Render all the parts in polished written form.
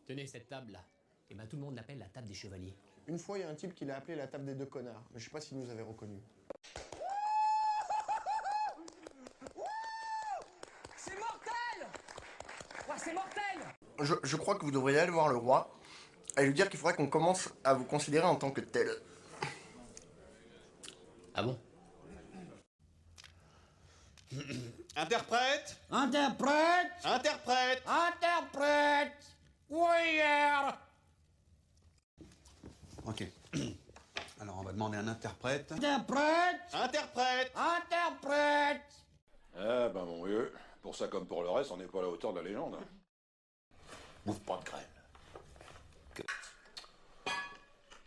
Tenez cette table-là. Et ben tout le monde l'appelle la table des chevaliers. Une fois, il y a un type qui l'a appelé la table des deux connards, mais je sais pas s'il nous avait reconnus. C'est mortel! Ouais, c'est mortel! Je crois que vous devriez aller voir le roi et lui dire qu'il faudrait qu'on commence à vous considérer en tant que tel. Ah bon? Interprète! Interprète! Interprète! Interprète! Warrior! Ok. Alors on va demander un interprète. Interprète! Interprète! Interprète! Eh ben mon vieux, pour ça comme pour le reste, on n'est pas à la hauteur de la légende. Bouffe pas de graines.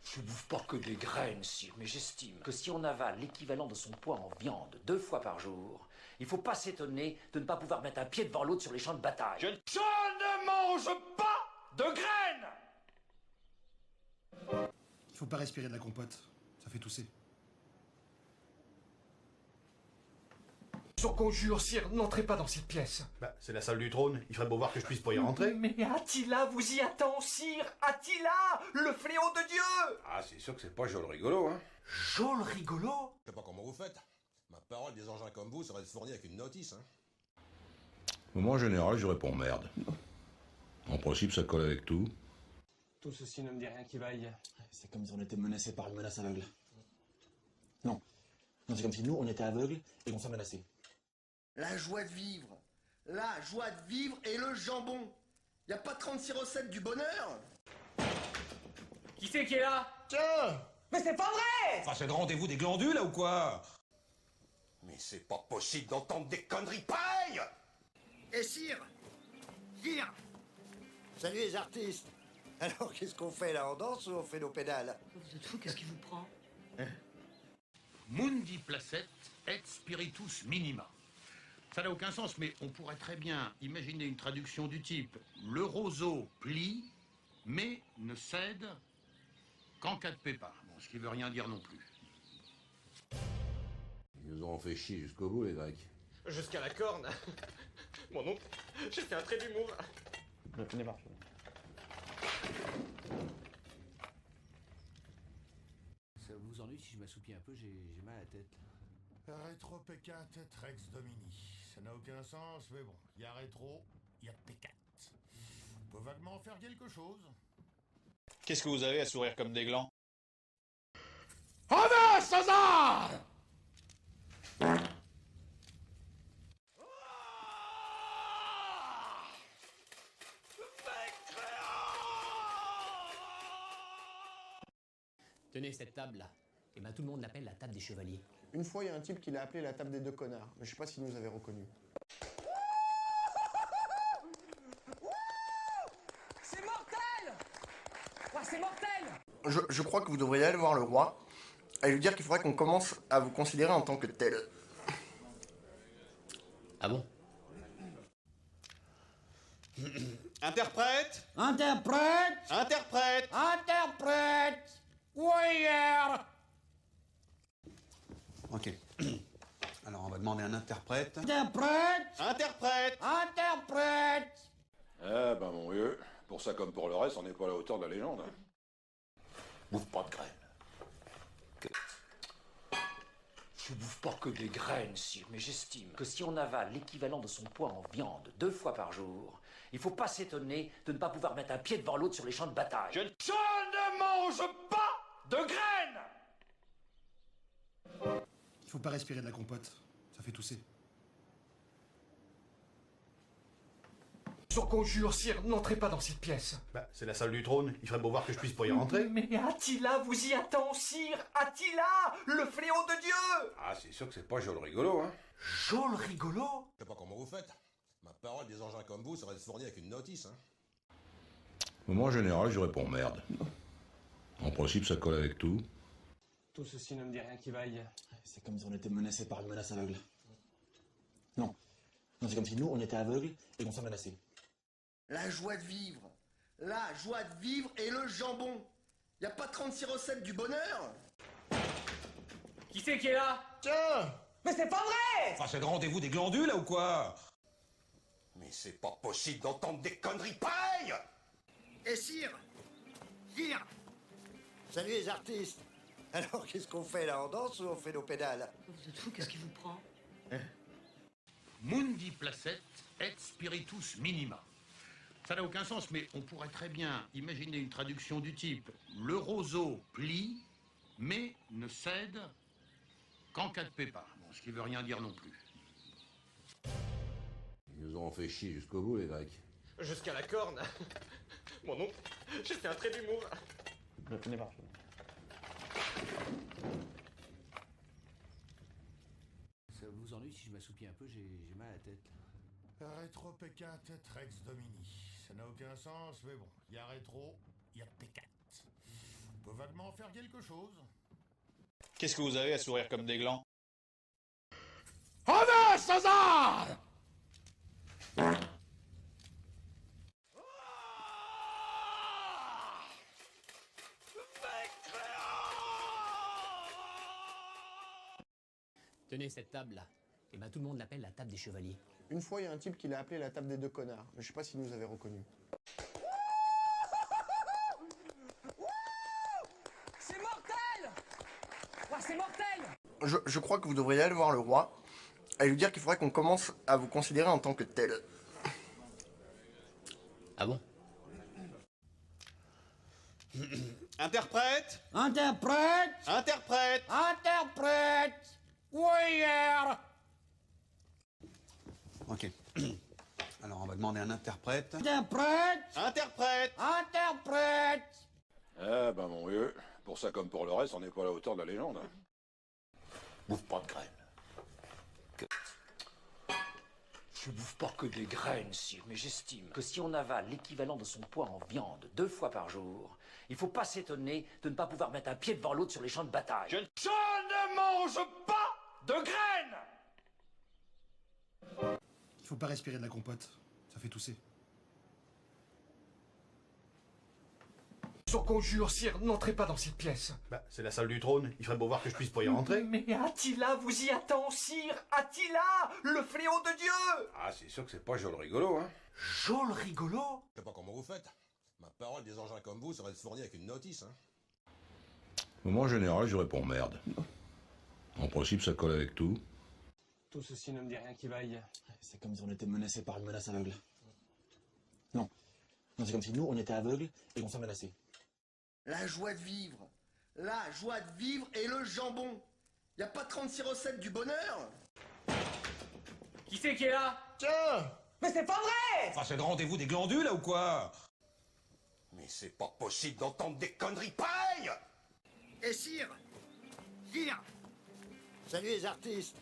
Je bouffe pas que des graines, sire, mais j'estime que si on avale l'équivalent de son poids en viande 2 fois par jour, il faut pas s'étonner de ne pas pouvoir mettre un pied devant l'autre sur les champs de bataille. Je ne mange pas de graines! Il faut pas respirer de la compote, ça fait tousser. Sur conjure, sire, n'entrez pas dans cette pièce. Bah, c'est la salle du trône, il ferait beau voir que je puisse pas y rentrer. Mais Attila vous y attend, sire! Attila, le fléau de Dieu! Ah, c'est sûr que c'est pas joli rigolo, hein. Jol rigolo? Je sais pas comment vous faites. Ma parole, des engins comme vous seraient fournis avec une notice, hein. Moi, en général, je réponds merde. En principe, ça colle avec tout. Tout ceci ne me dit rien qui vaille. C'est comme si on était menacés par une menace aveugle. Non. Non, c'est comme si nous, on était aveugles et qu'on s'est menacés. La joie de vivre. La joie de vivre et le jambon. Y a pas 36 recettes du bonheur? Qui c'est qui est là? Tiens! Mais c'est pas vrai! Enfin, c'est le rendez-vous des glandules, là, ou quoi? Mais c'est pas possible d'entendre des conneries pareilles! Et sire! Sire! Salut les artistes! Alors, qu'est-ce qu'on fait, là? On danse ou on fait nos pédales? Vous êtes fou, qu'est-ce qui vous prend? Mundi placet et spiritus minima. Ça n'a aucun sens, mais on pourrait très bien imaginer une traduction du type « Le roseau plie, mais ne cède qu'en cas de pépin ». Bon, ce qui veut rien dire non plus. Ils nous ont fait chier jusqu'au bout, les Grecs. Jusqu'à la corne. Mon oncle, j'ai fait un trait d'humour. On est parti. Ça vous ennuie si je m'assoupis un peu, j'ai mal à la tête. Rétro P4, Rex Domini. Ça n'a aucun sens, mais bon, il y a rétro, il y a P4. On peut vaguement en faire quelque chose. Qu'est-ce que vous avez à sourire comme des glands? Honneur, César! Tenez cette table-là. Et ben tout le monde l'appelle la table des chevaliers. Une fois, il y a un type qui l'a appelé la table des deux connards, mais je sais pas s'il nous avait reconnus. C'est mortel! Ouais, c'est mortel! Je crois que vous devriez aller voir le roi et lui dire qu'il faudrait qu'on commence à vous considérer en tant que tel. Ah bon? Interprète! Interprète! Interprète! Interprète! Warrior! Ok. Alors on va demander un interprète. Interprète! Interprète! Interprète! Eh ben mon vieux, pour ça comme pour le reste, on n'est pas à la hauteur de la légende, hein. Bouffe pas de graines. Je bouffe pas que des graines, sire, mais j'estime que si on avale l'équivalent de son poids en viande 2 fois par jour, il faut pas s'étonner de ne pas pouvoir mettre un pied devant l'autre sur les champs de bataille. Je ne mange pas de graines! Il faut pas respirer de la compote, ça fait tousser. Sur conjure, sire, n'entrez pas dans cette pièce. Bah, c'est la salle du trône, il ferait beau voir que je puisse pas y rentrer. Mais Attila vous y attend, sire! Attila, le fléau de Dieu! Ah, c'est sûr que c'est pas joli rigolo, hein. Jol rigolo? Je sais pas comment vous faites. Ma parole, des engins comme vous seraient fournis avec une notice, hein. Moi, en général, je réponds merde. En principe, ça colle avec tout. Tout ceci ne me dit rien qui vaille. C'est comme si on était menacés par une menace aveugle. Non. Non, c'est comme si nous, on était aveugles et qu'on s'est menacés. La joie de vivre. La joie de vivre et le jambon. Y a pas 36 recettes du bonheur? Qui c'est qui est là? Tiens! Mais c'est pas vrai! Enfin, c'est le rendez-vous des glandules, là, ou quoi? Mais c'est pas possible d'entendre des conneries pareilles! Et sire! Sire! Salut les artistes! Alors qu'est-ce qu'on fait là? On danse ou on fait nos pédales? Vous êtes fou, qu'est-ce qui vous prend? Mundi placet et spiritus minima. Ça n'a aucun sens, mais on pourrait très bien imaginer une traduction du type le roseau plie, mais ne cède qu'en cas de pépin. Bon, ce qui veut rien dire non plus. Ils nous ont fait chier jusqu'au bout, les Grecs. Jusqu'à la corne. Mon nom, j'ai fait un trait d'humour. On est pas. Ça vous ennuie si je m'assoupis un peu, j'ai mal à la tête. Rétro P4 Rex Domini. Ça n'a aucun sens, mais bon, il y a rétro, il y a P4. On peut vaguement faire quelque chose. Qu'est-ce que vous avez à sourire comme des glands? Honneur César! Tenez cette table-là. Et ben tout le monde l'appelle la table des chevaliers. Une fois, il y a un type qui l'a appelé la table des deux connards. Mais je sais pas s'il nous avait reconnus. C'est mortel! Ouais, c'est mortel! Je crois que vous devriez aller voir le roi et lui dire qu'il faudrait qu'on commence à vous considérer en tant que tel. Ah bon? Interprète! Interprète! Interprète! Interprète! Warrior! Ok. Alors, on va demander un interprète. Interprète! Interprète! Interprète! Ah, ben mon vieux, pour ça comme pour le reste, on n'est pas à la hauteur de la légende. Bouffe pas de graines. Je bouffe pas que des graines, sire, mais j'estime que si on avale l'équivalent de son poids en viande 2 fois par jour, il faut pas s'étonner de ne pas pouvoir mettre un pied devant l'autre sur les champs de bataille. Je ne mange pas de graines! Il faut pas respirer de la compote, ça fait tousser. Je vous conjure, sire, n'entrez pas dans cette pièce. Bah, c'est la salle du trône. Il ferait beau voir que je puisse pas y rentrer. Mais Attila vous y attend, sire! Attila, le fléau de Dieu! Ah, c'est sûr que c'est pas joli rigolo, hein. Jol rigolo? Je sais pas comment vous faites. Ma parole, des engins comme vous, ça va être fourni avec une notice, hein. Au moment général, je réponds merde. En principe, ça colle avec tout. Tout ceci ne me dit rien qui vaille. C'est comme si on était menacés par une menace aveugle. Non. Non, c'est comme si nous, on était aveugles et qu'on s'est menacés. La joie de vivre. La joie de vivre et le jambon. Y a pas 36 recettes du bonheur? Qui c'est qui est là? Tiens! Mais c'est pas vrai! Enfin, c'est le rendez-vous des glandules, là, ou quoi? Mais c'est pas possible d'entendre des conneries pareilles! Et sire! Sire! Salut les artistes!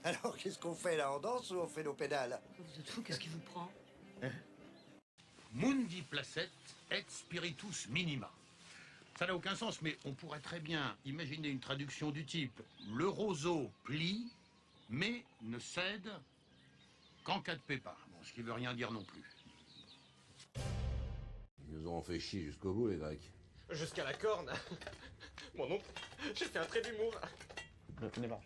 Alors qu'est-ce qu'on fait là? On danse ou on fait nos pédales? Vous êtes fou, qu'est-ce qui vous prend? Mundi placet et spiritus minima. Ça n'a aucun sens, mais on pourrait très bien imaginer une traduction du type le roseau plie, mais ne cède qu'en cas de pépin. Bon, ce qui veut rien dire non plus. Ils nous ont fait chier jusqu'au bout, les Grecs. Jusqu'à la corne. Mon nom, j'ai fait un trait d'humour. On est pas.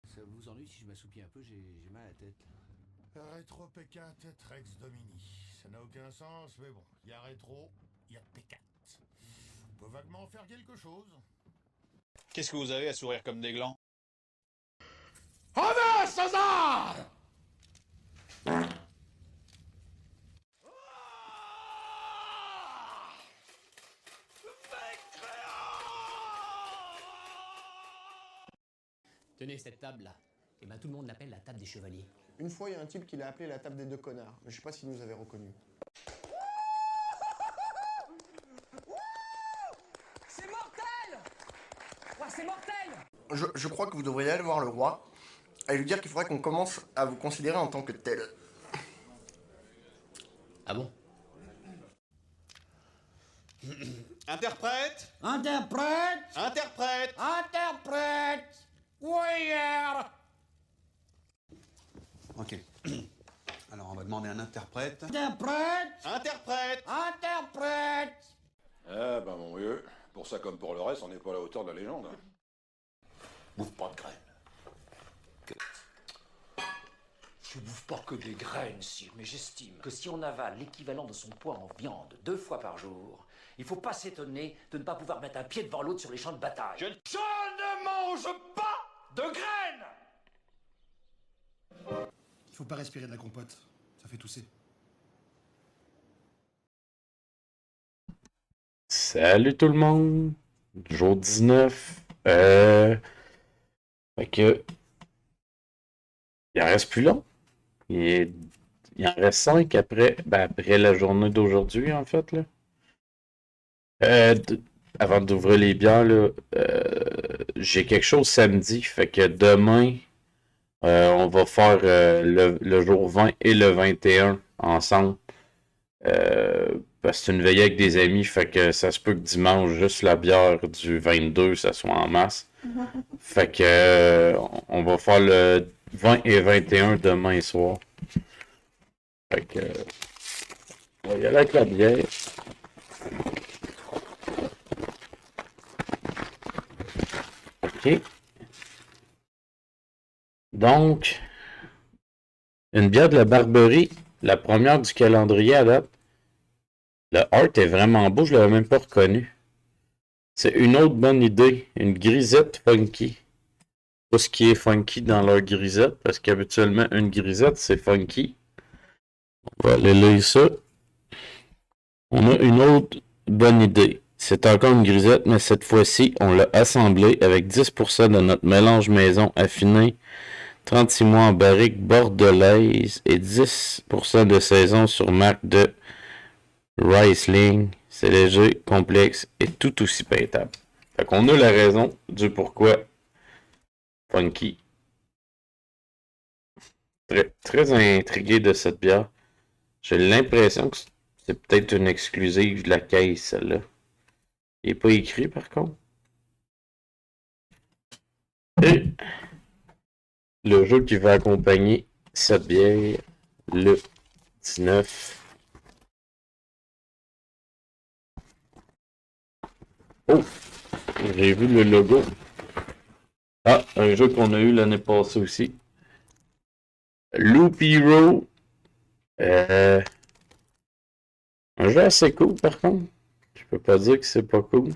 Ça vous ennuie si je m'assoupis un peu, j'ai mal à la tête. Rétro P4 Rex Domini. Ça n'a aucun sens, mais bon, il y a rétro, il y a P4. On peut vaguement faire quelque chose. Qu'est-ce que vous avez à sourire comme des glands? Honneur César! Tenez cette table-là. Et ben tout le monde l'appelle la table des chevaliers. Une fois, il y a un type qui l'a appelé la table des deux connards. Mais je sais pas s'il nous avait reconnus. C'est mortel! Ouais, c'est mortel! Je crois que vous devriez aller voir le roi et lui dire qu'il faudrait qu'on commence à vous considérer en tant que tel. Ah bon? Interprète! Interprète! Interprète! Interprète! Warrior! Ok. Alors, on va demander un interprète. Interprète. Interprète. Interprète. Eh ben mon vieux, pour ça comme pour le reste, on n'est pas à la hauteur de la légende. Bouffe pas de graines. Je bouffe pas que des graines, sire, mais j'estime que si on avale l'équivalent de son poids en viande 2 fois par jour, il faut pas s'étonner de ne pas pouvoir mettre un pied devant l'autre sur les champs de bataille. Je ne mange pas de graines. Il faut pas respirer de la compote. Ça fait tousser. Salut tout le monde! Jour 19. Fait que. Il en reste plus long. Il en reste 5 après. Après la journée d'aujourd'hui, en fait, là. Avant d'ouvrir les bières, là, j'ai quelque chose samedi. Fait que demain, on va faire le jour 20 et le 21 ensemble. Parce que c'est une veillée avec des amis, fait que ça se peut que dimanche, juste la bière du 22, ça soit en masse. Fait que on va faire le 20 et 21 demain soir. Fait que on va y aller avec la bière. Ok. Donc, une bière de la Barberie, la première du calendrier à date. Le art est vraiment beau, je l'avais même pas reconnu. C'est une autre bonne idée, une grisette funky. Pas ce qui est funky dans leur grisette, parce qu'habituellement, une grisette, c'est funky. On va aller lire ça. On a une autre bonne idée. C'est encore une grisette, mais cette fois-ci, on l'a assemblée avec 10% de notre mélange maison affiné, 36 mois en barrique bordelaise et 10% de saison sur marque de Riesling. C'est léger, complexe et tout aussi pétable. Fait qu'on a la raison du pourquoi funky. Très intrigué de cette bière. J'ai l'impression que c'est peut-être une exclusive de la caisse, celle-là. Il n'est pas écrit, par contre. Et le jeu qui va accompagner cette bière, le 19. Oh! J'ai vu le logo. Ah, un jeu qu'on a eu l'année passée aussi. Loop Hero. Un jeu assez cool, par contre. Je peux pas dire que c'est pas cool.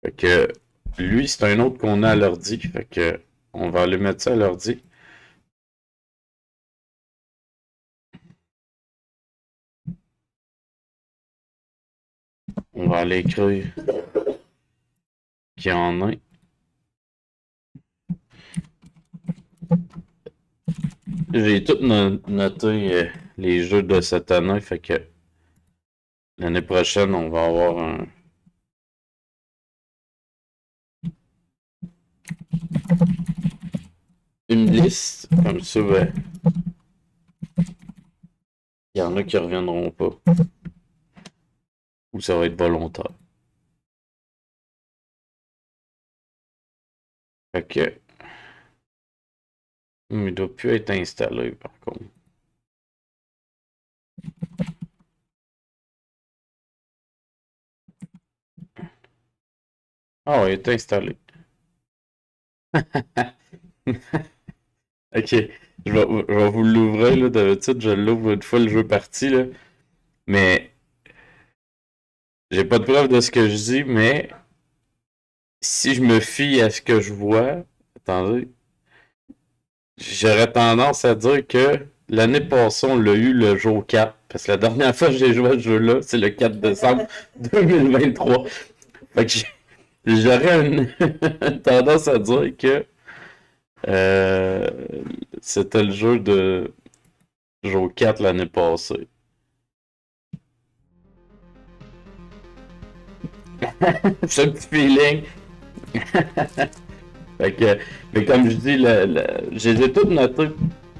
Fait que lui, c'est un autre qu'on a à l'ordi. Fait que on va aller mettre ça à l'ordi. On va aller écrire qu'il y en a. J'ai tout noté les jeux de cette année, fait que l'année prochaine, on va avoir une liste, comme ça, ben, il y en a qui reviendront pas. Ou ça va être volontaire. Fait que il doit plus être installé par contre. Ah, il est installé. Ok, je vais vous l'ouvrir là. D'habitude, je l'ouvre une fois le jeu parti là. Mais j'ai pas de preuve de ce que je dis, mais si je me fie à ce que je vois, attendez, j'aurais tendance à dire que l'année passée, on l'a eu le jour 4. Parce que la dernière fois que j'ai joué à ce jeu-là, c'est le 4 décembre 2023. Fait que j'aurais une tendance à dire que c'était le jeu de jour 4 l'année passée. C'est un petit feeling. Fait que, mais comme je dis, je les ai toutes notées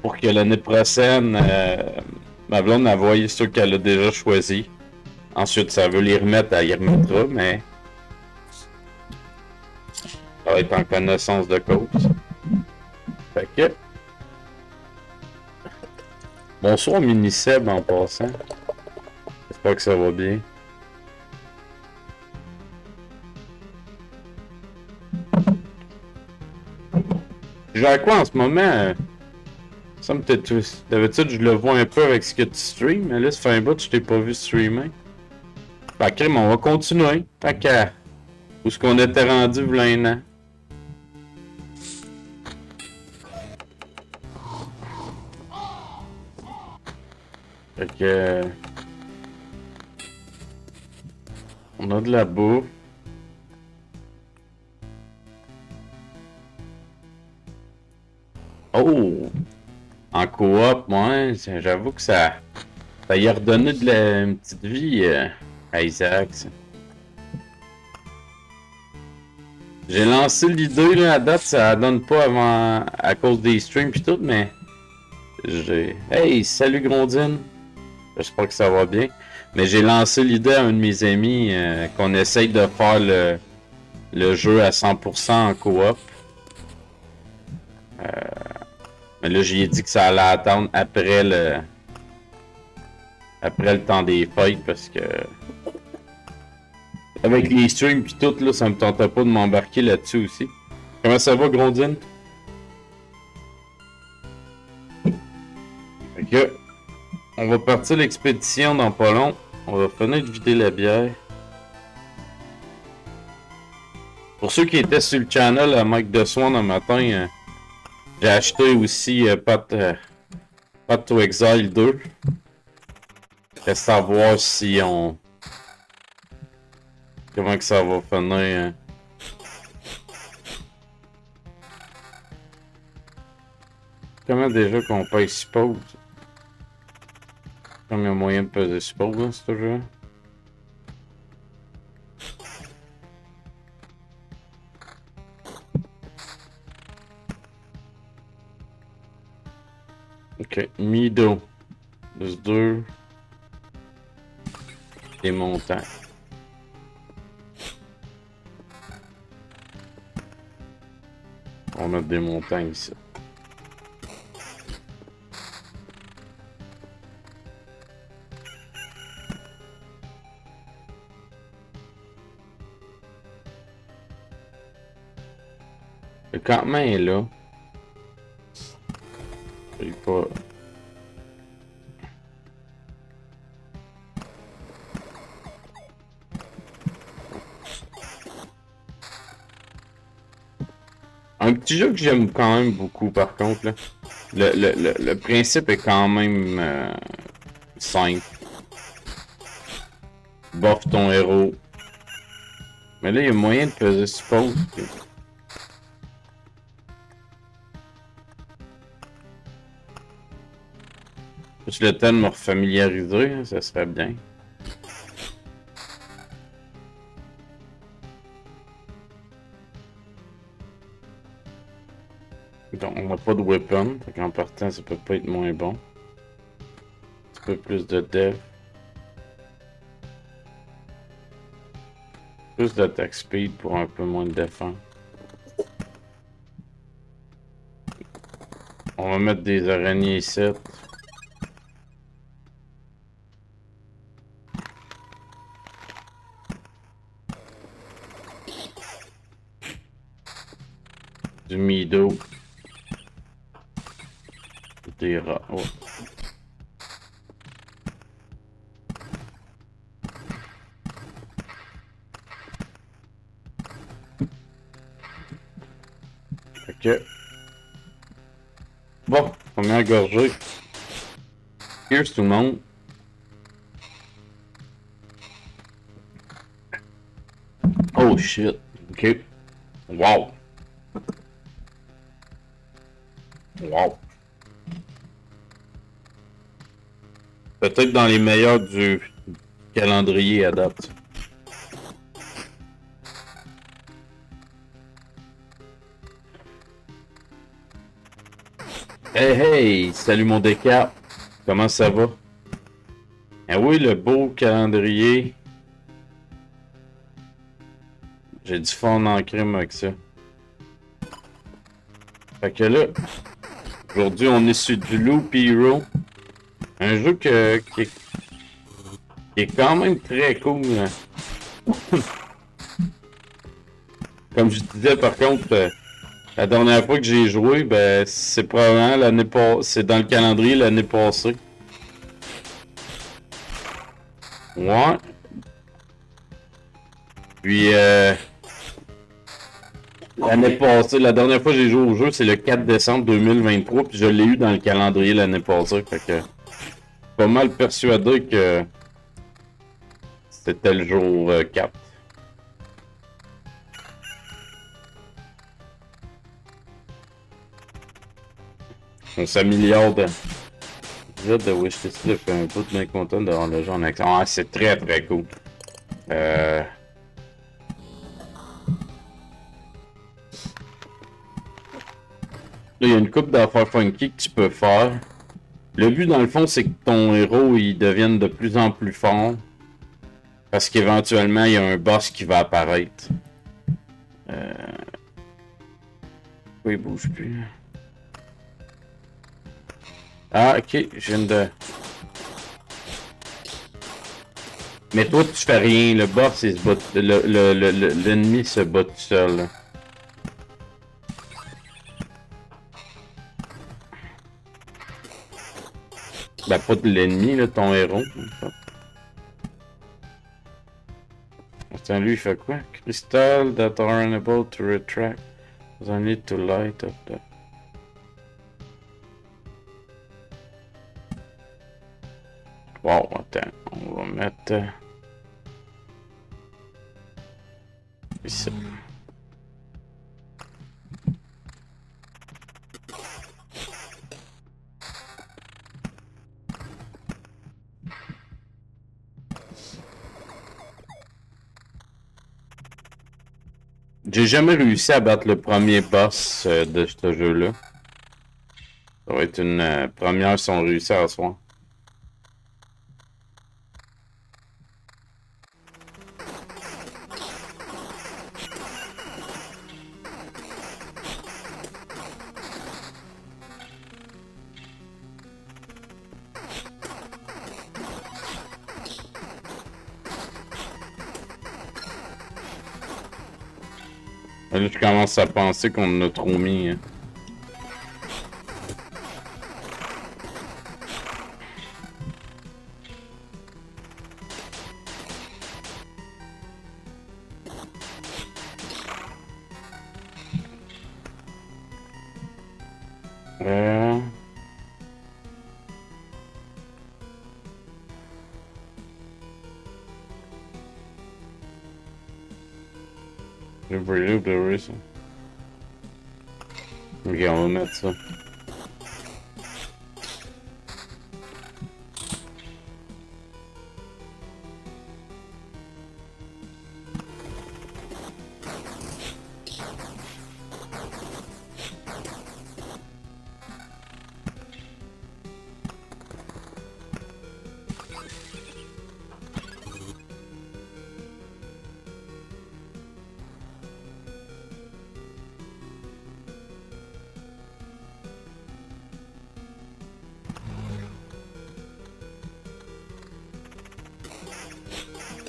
pour que l'année prochaine, ma blonde a envoyé ceux qu'elle a déjà choisi. Ensuite, ça veut les remettre, elle y remettra, mais ça va être en connaissance de cause. Fait que Bonsoir Mini-Seb en passant. J'espère que ça va bien. Je joue à quoi en ce moment? Ça me peut-être. D'habitude, je le vois un peu avec ce que tu streams, mais là, ça fait un bout que je t'ai pas vu streamer. Fait que, on va continuer. Tant qu'à. Où est-ce qu'on était rendu, v'là un an? Fait que. On a de la bouffe. Oh! En coop, moi, j'avoue que ça y a redonné une petite vie à Isaac. Ça. J'ai lancé l'idée, là, à date, ça donne pas avant à cause des streams pis tout, mais j'ai... Hey, salut Grondine! J'espère que ça va bien. Mais j'ai lancé l'idée à un de mes amis qu'on essaye de faire le jeu à 100% en coop. Mais là, j'ai dit que ça allait attendre après le temps des fêtes parce que avec les streams pis tout, là, ça me tentait pas de m'embarquer là-dessus aussi. Comment ça va, Grondine? Ok. On va partir l'expédition dans pas long. On va finir de vider la bière. Pour ceux qui étaient sur le channel à Mike de Swan un matin, j'ai acheté aussi Path to Exile 2. Reste à voir si on... Comment que ça va finir. Comment déjà qu'on paye suppose? Comme il y a moyen de peser suppose dans ce jeu. Ok, Mido. Plus 2. Des montagnes. On va mettre des montagnes ici. Le campement est là. Il pas. Un petit jeu que j'aime quand même beaucoup par contre là. Le principe est quand même simple. Buff ton héros. Mais là il y a moyen de peser suppose. Juste le temps de me refamiliariser, hein, ça serait bien. Donc, on n'a pas de weapon, donc en partant, ça peut pas être moins bon. Un petit peu plus de dev. Plus d'attaque speed pour un peu moins de défense. On va mettre des araignées ici. Du Mido. Des rats. Oh. Ok. Bon, première gorgée. Cheers tout le monde. Oh shit. Ok. Wow. Wow. Peut-être dans les meilleurs du calendrier à date. Hey hey! Salut mon déca! Comment ça va? Ah oui, le beau calendrier. J'ai du fond en crime avec ça. Fait que là, aujourd'hui on est sur du Loop Hero. Un jeu qui est quand même très cool. Comme je disais, par contre, la dernière fois que j'ai joué, ben, c'est probablement l'année passée. C'est dans le calendrier l'année passée. Ouais. Puis, l'année passée, la dernière fois que j'ai joué au jeu, c'est le 4 décembre 2023, puis je l'ai eu dans le calendrier l'année passée. Fait que, pas mal persuadé que c'était le jour 4. On s'améliore de... Déjà de Wishlist là, fait un bout de bien content d'avoir le jeu en action. Ah, c'est très très cool. Là, il y a une coupe d'affaires funky que tu peux faire. Le but, dans le fond, c'est que ton héros, il devienne de plus en plus fort. Parce qu'éventuellement, il y a un boss qui va apparaître. Pourquoi il bouge plus? Ah, ok, je viens de... Mais toi, tu fais rien. Le boss, il se bat... L'ennemi se bat tout seul, là. Ben, pas de l'ennemi, là, ton héros. Attends, lui, il fait quoi? Crystal that are unable to retract. I need to light up the... Wow, attends, on va mettre... ici. J'ai jamais réussi à battre le premier boss de ce jeu-là. Ça va être une première si on réussit à soi. Là, je commence à penser qu'on en a trop mis. Hein. Je vais oublier ça. Ok, on va mettre ça.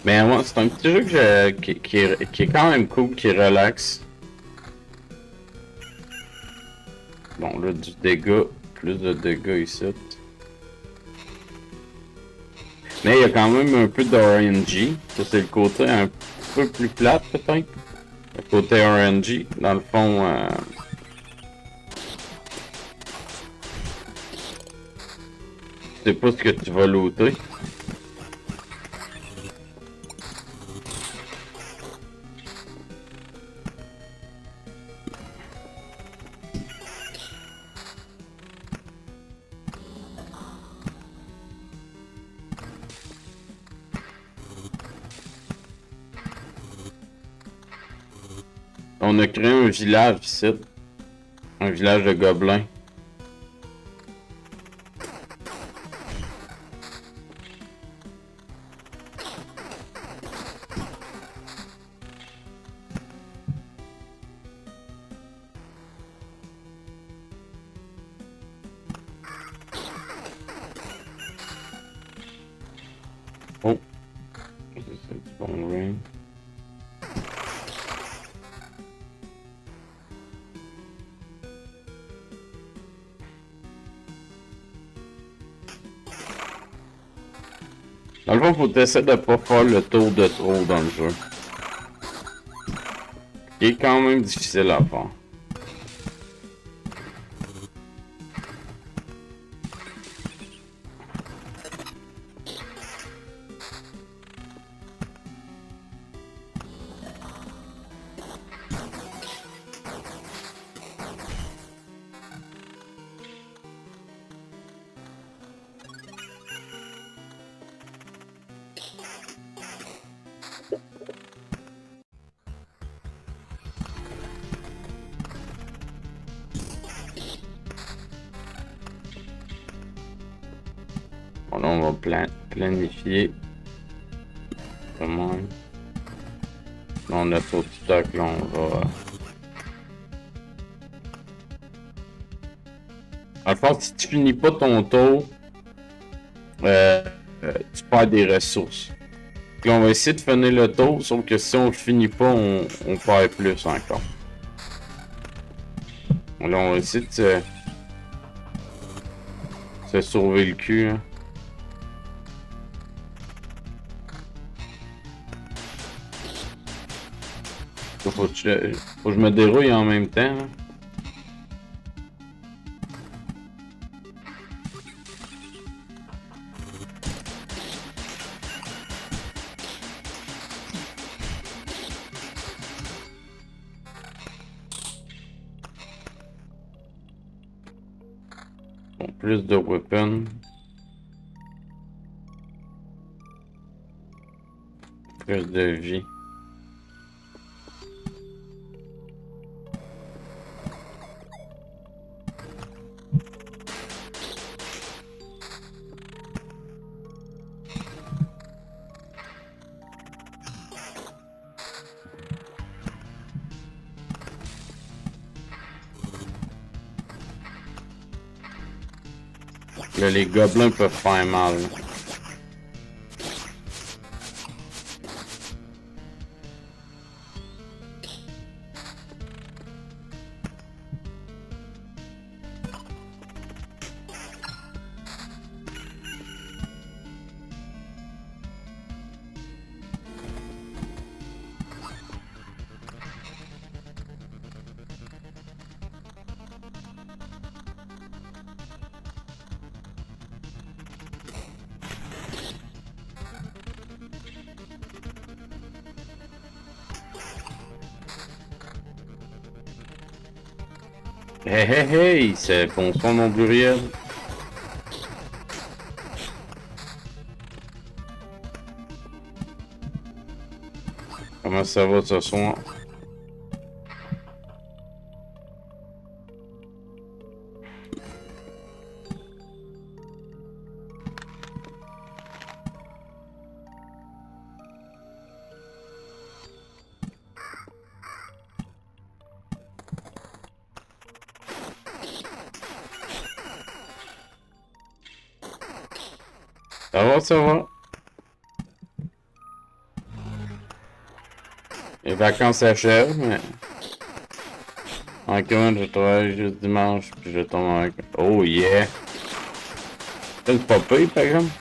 Mais moi, c'est un petit jeu qui est quand même cool, qui relaxe. Bon, là, du dégât, plus de dégâts ici. Mais il y a quand même un peu de RNG. Ça, c'est le côté un peu plus plate, peut-être. Le côté RNG, dans le fond... Tu sais pas ce que tu vas looter. On a créé un village ici. Un village de gobelins. Oh. C'est du bon rain. Dans le fond, faut essayer de pas faire le tour de trop dans le jeu. Il est quand même difficile à faire. Bon, là, on va planifier. Comment? Là, on a tout stock, là, on va... En fait, si tu finis pas ton tour, tu perds des ressources. Puis on va essayer de finir le tour, sauf que si on le finit pas, on perd plus encore. Là, on va essayer de se sauver le cul, hein. Faut que je me dérouille en même temps, hein. Bon, plus de weapons. Plus de vie. Là, les gobelins peuvent faire mal. Hey hey hey, c'est bonsoir mon pluriel. Comment ça va ce soir? Ça va, ça va. Les vacances s'achèvent, mais... Encore, je travaille juste dimanche, puis je tombe en... Oh yeah! C'est pas pire, par exemple.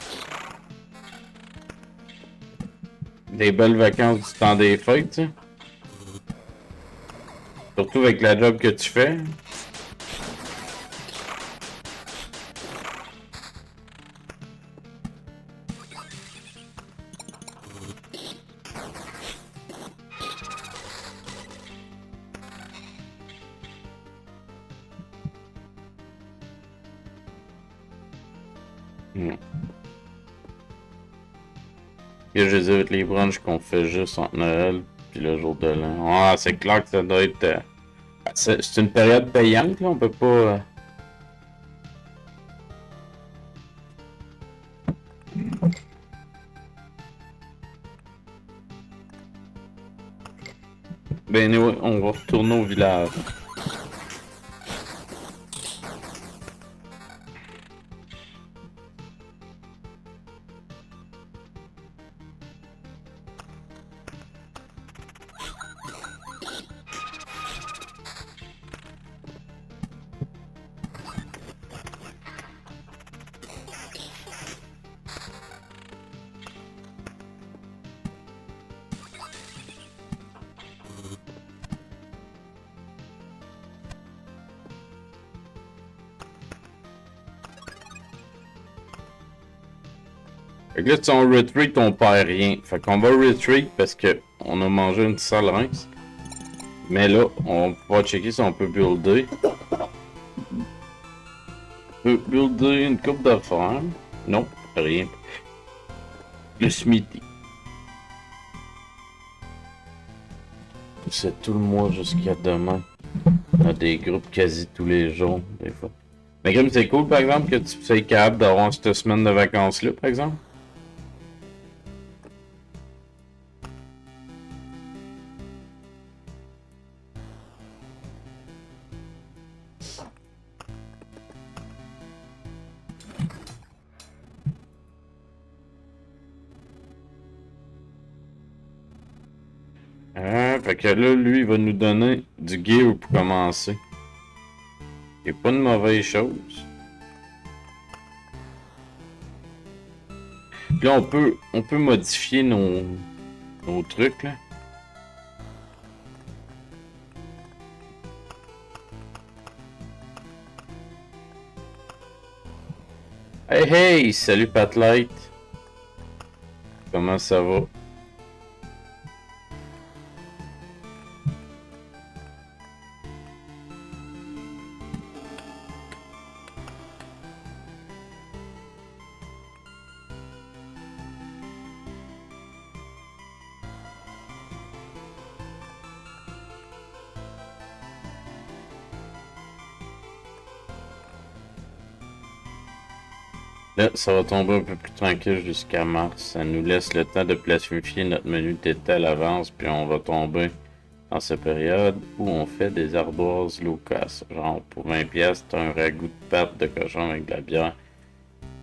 Des belles vacances du temps des fêtes, tu sais. Surtout avec la job que tu fais. Et je dis avec les brunchs qu'on fait juste entre Noël puis le jour de l'an. Ah, c'est clair que ça doit être... c'est une période payante, là, on peut pas... Ben anyway, on va retourner au village. Fait que là, si on retreat, on perd rien. Fait qu'on va retreat parce que on a mangé une sale rince. Mais là, on va checker si on peut builder. On peut builder une coupe d'affaires. Non, rien. Le smithy. C'est tout le mois jusqu'à demain. On a des groupes quasi tous les jours, des fois. Mais comme c'est cool, par exemple, que tu sois capable d'avoir cette semaine de vacances-là, par exemple. Fait que là, lui, il va nous donner du gear pour commencer. C'est pas une mauvaise chose. Puis là, on peut modifier nos trucs, là. Hey, hey! Salut, Patlight! Comment ça va? Là, ça va tomber un peu plus tranquille jusqu'à mars. Ça nous laisse le temps de planifier notre menu d'été à l'avance, puis on va tomber dans cette période où on fait des ardoises locales. Genre, pour 20$, t'as un ragoût de pâte de cochon avec de la bière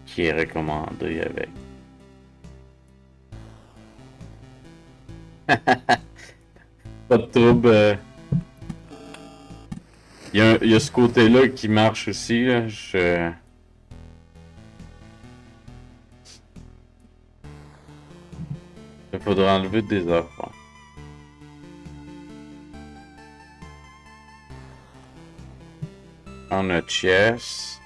qui est recommandé avec. Pas de trouble. Il y a ce côté-là qui marche aussi, là. Il faudra enlever des affaires. On a chess.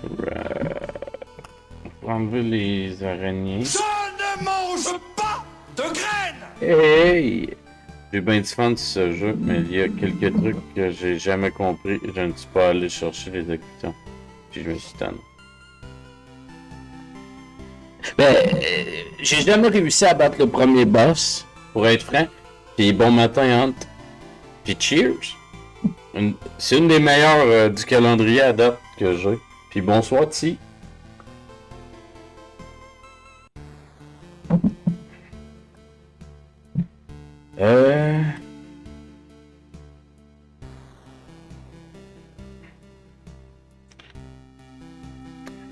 On va enlever les araignées. Je ne mange pas de graines! Hey! J'ai bien du fun sur ce jeu, mais il y a quelques trucs que j'ai jamais compris. Je ne suis pas allé chercher les écouteurs. Puis je me suis tanné. Ben, j'ai jamais réussi à battre le premier boss, pour être franc. Puis bon matin, Hunt. Puis cheers! C'est une des meilleures du calendrier à date que j'ai. Puis bonsoir, Ti.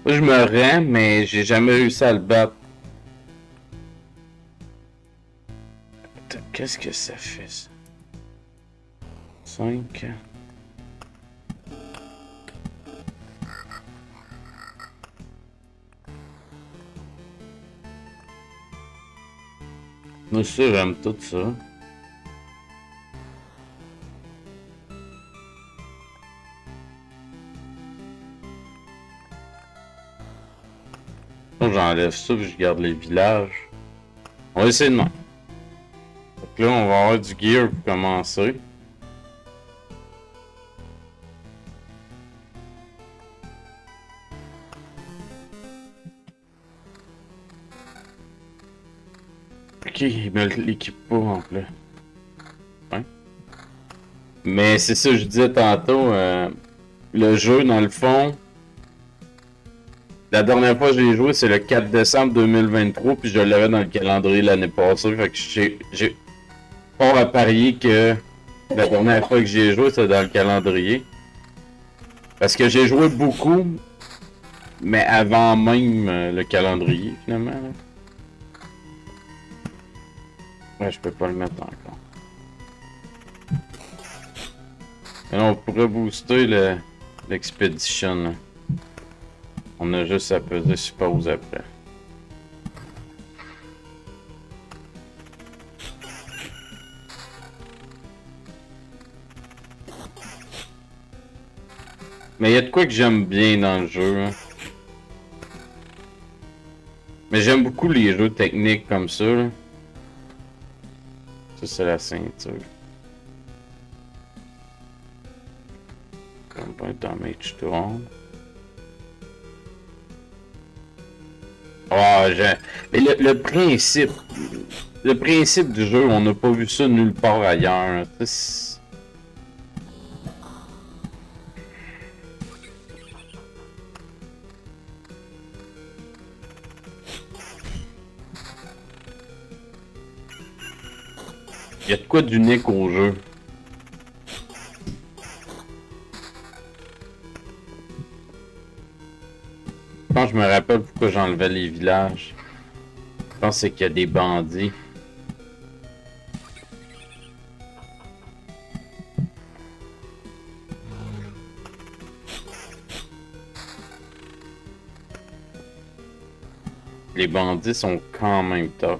Moi, je me rends, mais j'ai jamais réussi à le battre. Attends, qu'est-ce que ça fait, ça? 5. Moi, ça, j'aime tout ça. J'enlève ça et je garde les villages. On va essayer de même. Donc là, on va avoir du gear pour commencer. Ok, il me l'équipe pas en plus. Ouais. Mais c'est ça que je disais tantôt. Le jeu, dans le fond... La dernière fois que j'ai joué, c'est le 4 décembre 2023, puis je l'avais dans le calendrier l'année passée, fait que j'ai fort à parier que la dernière fois que j'ai joué, c'est dans le calendrier. Parce que j'ai joué beaucoup, mais avant même le calendrier, finalement. Là. Ouais, je peux pas le mettre encore. Et là, on pourrait booster l'expedition. On a juste à peser suppose après. Mais il y a de quoi que j'aime bien dans le jeu. Hein. Mais j'aime beaucoup les jeux techniques comme ça. Là. Ça, c'est la ceinture. Combine damage to all. Oh, mais le principe du jeu, on n'a pas vu ça nulle part ailleurs. Il y a de quoi d'unique au jeu. Je pense que je me rappelle pourquoi j'enlevais les villages. Je pense que c'est qu'il y a des bandits. Les bandits sont quand même tough.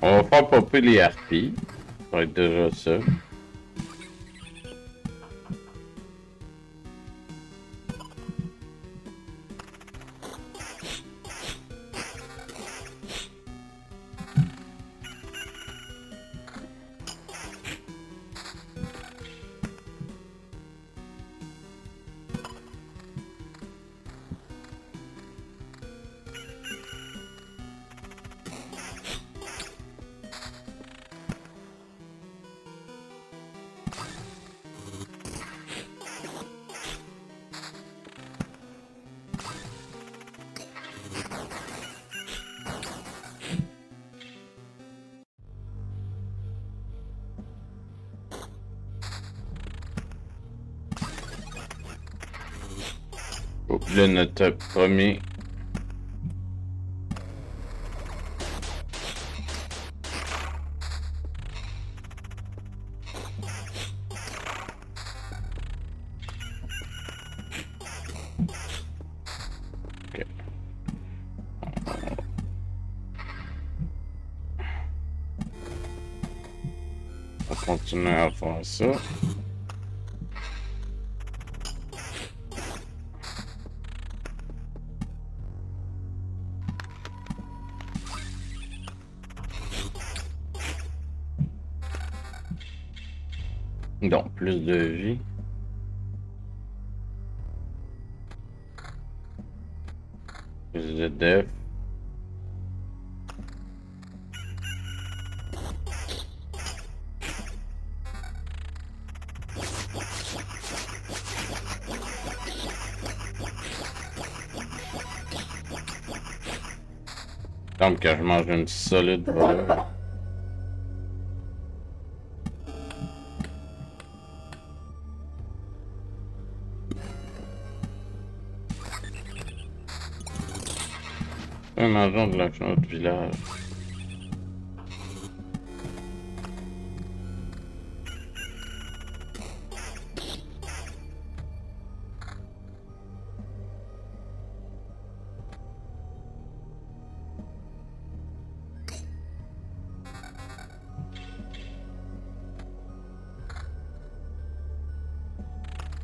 On va faire popper les harpies. Ça va être déjà ça. Là, notre premier. Ok. On va continuer à faire ça. Donc, plus de vie. Plus de def. Comme que je mange une solide volée. Un agent de notre village.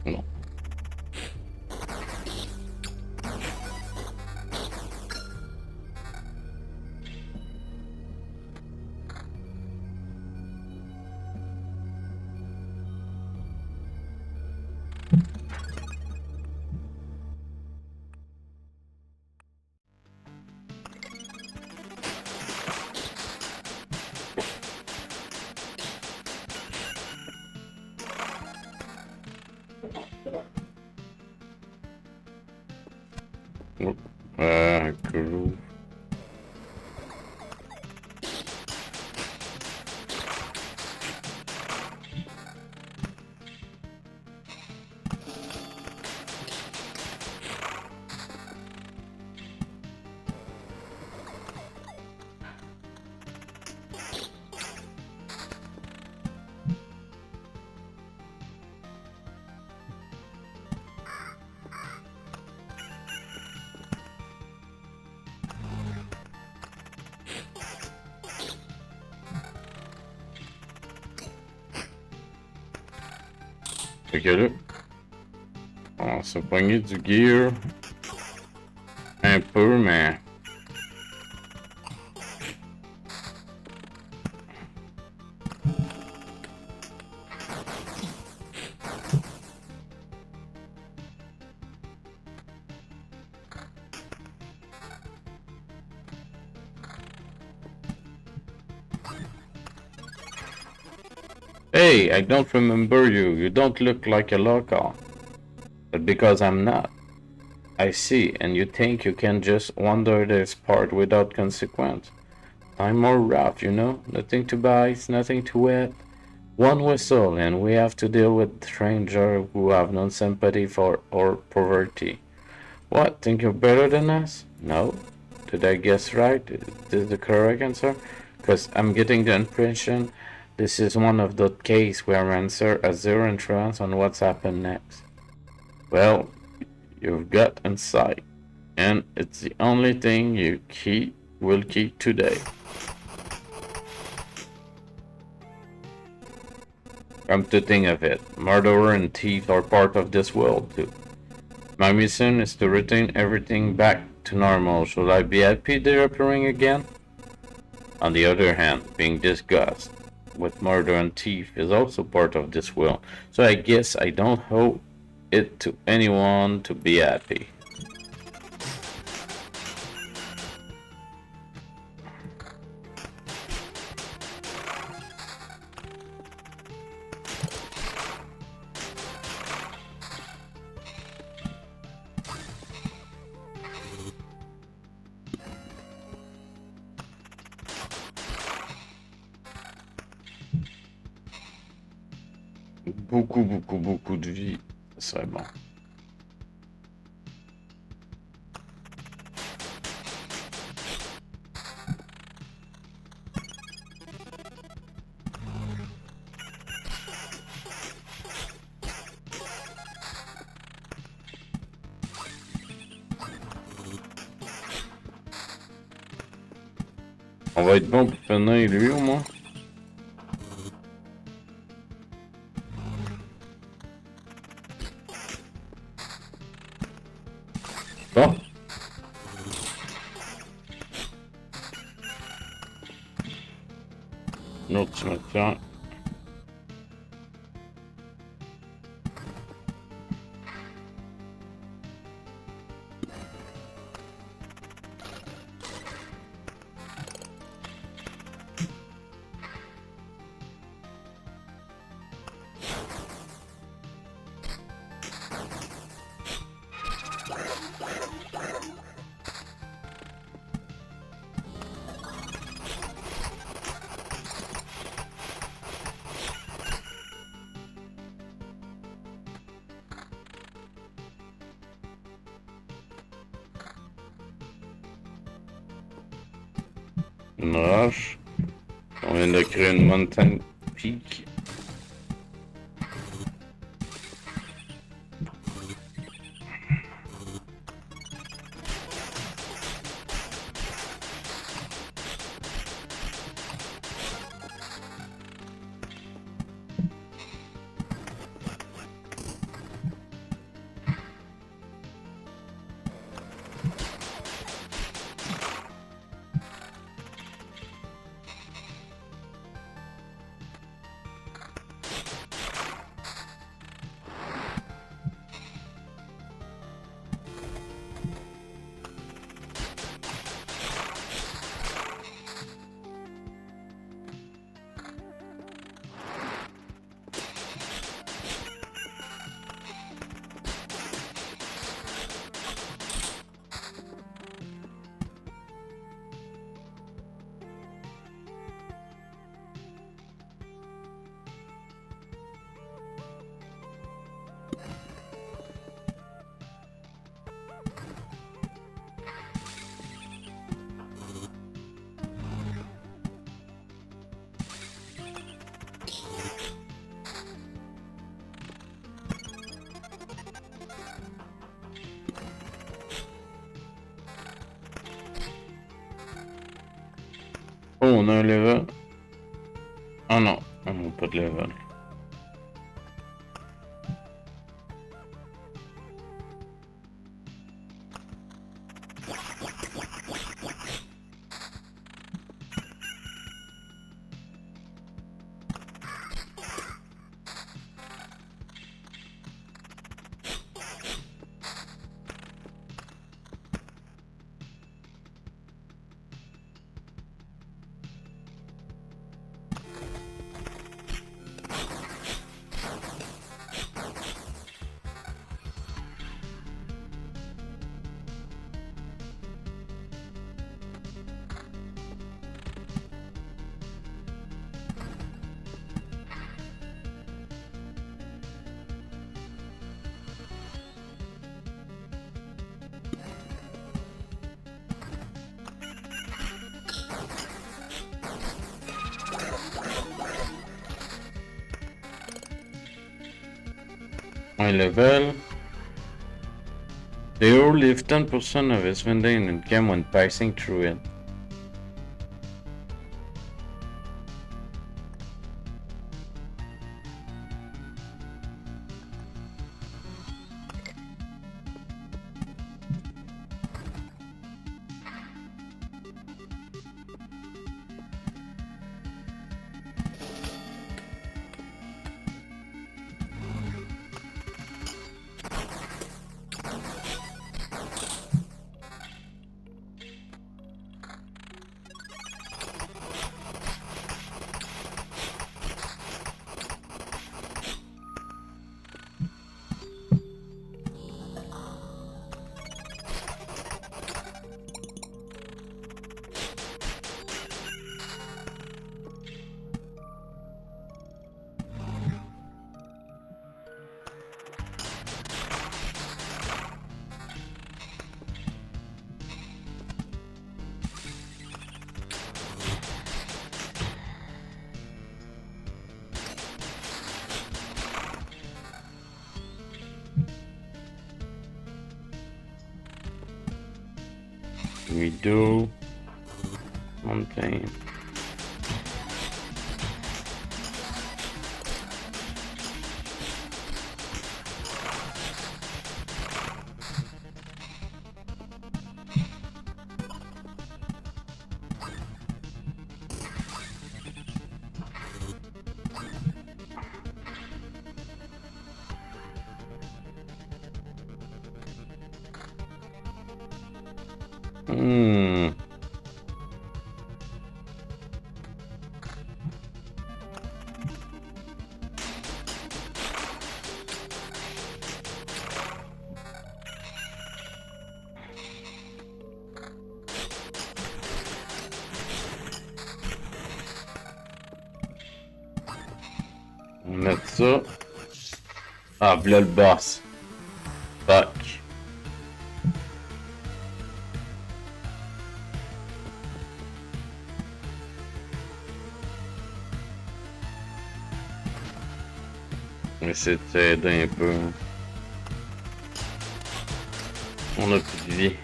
Non. Groove. Fait que là, on s'est pogné du gear un peu, mais... Hey, I don't remember you. You don't look like a local. But because I'm not. I see, and you think you can just wander this part without consequence. I'm more rough, you know? Nothing to bite, nothing to wet. One whistle, and we have to deal with strangers who have no sympathy for our poverty. What, think you're better than us? No? Did I guess right? Is this the correct answer? Because I'm getting the impression this is one of those cases where answer has zero influence on what's happened next. Well, you've got insight, and it's the only thing you will keep today. Come to think of it, murderer and thief are part of this world too. My mission is to return everything back to normal. Should I be happy they're appearing again? On the other hand, being disgusted with murder and thief is also part of this world, so I guess I don't owe it to anyone to be happy. Beaucoup de vie, ça serait bon. On va être bon pour finir lui au moins. Bon. Un autre cimetière. Une roche. On vient de créer une montagne peak. Oh, on a un level. Ah non, on n'a pas de level. Un level. The hero lives 10% of his spending in game when passing through it. We do something. On met ça. Ah, voilà le boss. Fuck. On va essayer de t'aider un peu. On a plus de vie.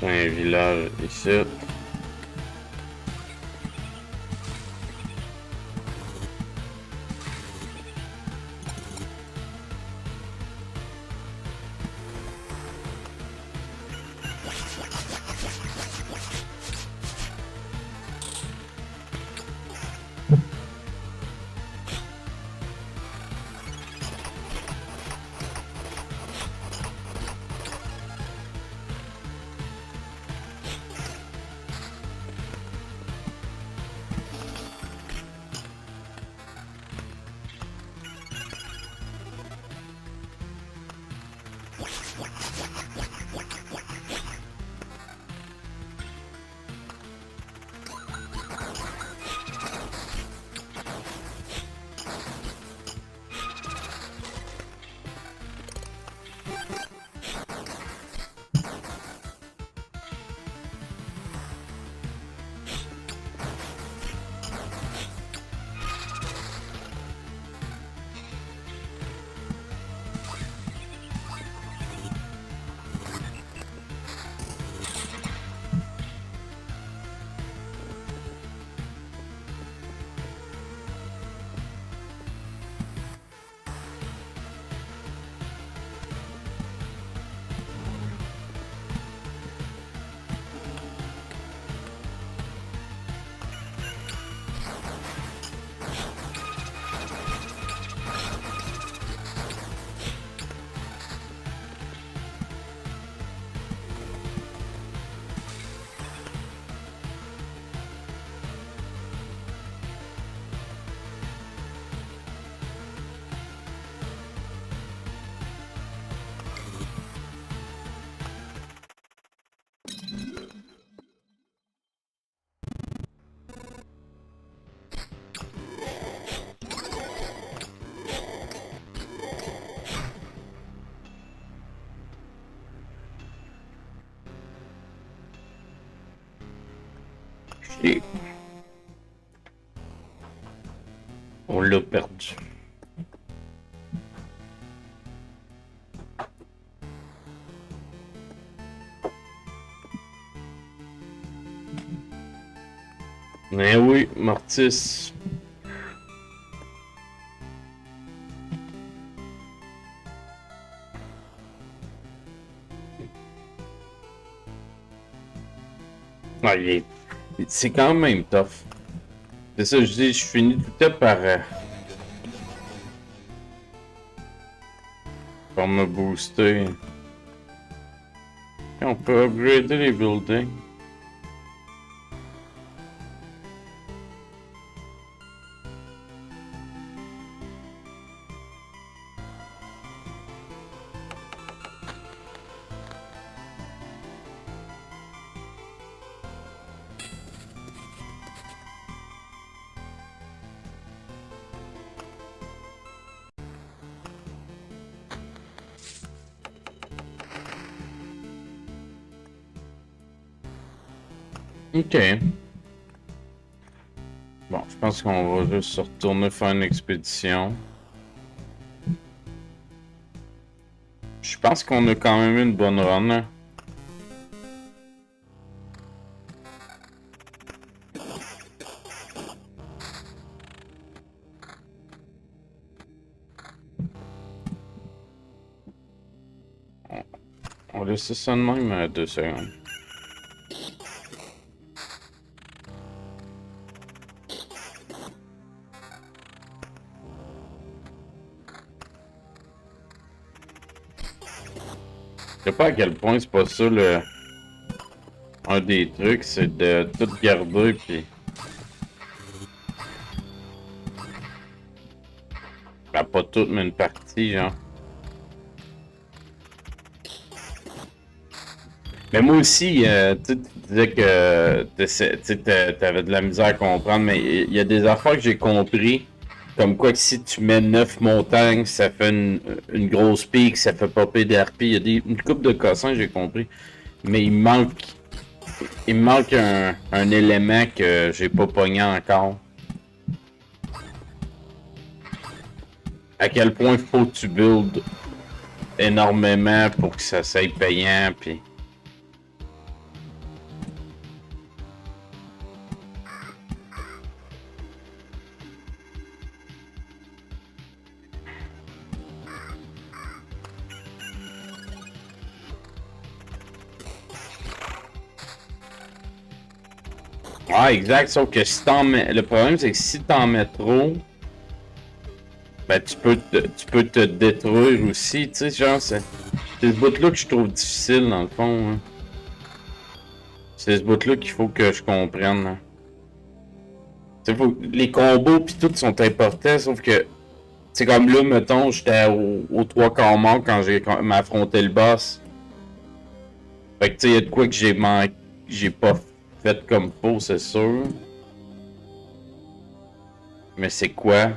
C'est un village ici. Et... On l'a perdu. Mais oui, Mortis. Ah, c'est quand même tough. C'est ça, je dis, je finis tout le temps par me booster. Et on peut upgrader les buildings. Ok. Bon, je pense qu'on va juste se retourner faire une expédition. Je pense qu'on a quand même eu une bonne run. Hein. On va laisser ça de même 2 secondes. Je sais pas à quel point c'est pas ça le... Un des trucs, c'est de tout garder puis... Ben, pas tout, mais une partie, genre. Mais moi aussi, tu disais que t'avais de la misère à comprendre, mais il y a des affaires que j'ai compris. Comme quoi que si tu mets 9 montagnes, ça fait une grosse pique, ça fait popper d'RP. Il y a une coupe de cossins, j'ai compris. Mais il me manque un élément que j'ai pas pogné encore. À quel point faut que tu builds énormément pour que ça soit payant, puis... Ah, exact, sauf que si t'en mets... Le problème, c'est que si t'en mets trop, ben tu peux te détruire aussi, tu sais, genre, c'est ce bout-là que je trouve difficile, dans le fond. Hein. C'est ce bout-là qu'il faut que je comprenne. Hein. Les combos pis tout sont importants, sauf que, c'est comme là, mettons, j'étais aux 3 quarts morts quand j'ai affronté le boss. Fait que, tu sais, y'a de quoi que j'ai pas fait comme faux, c'est sûr. Mais c'est quoi?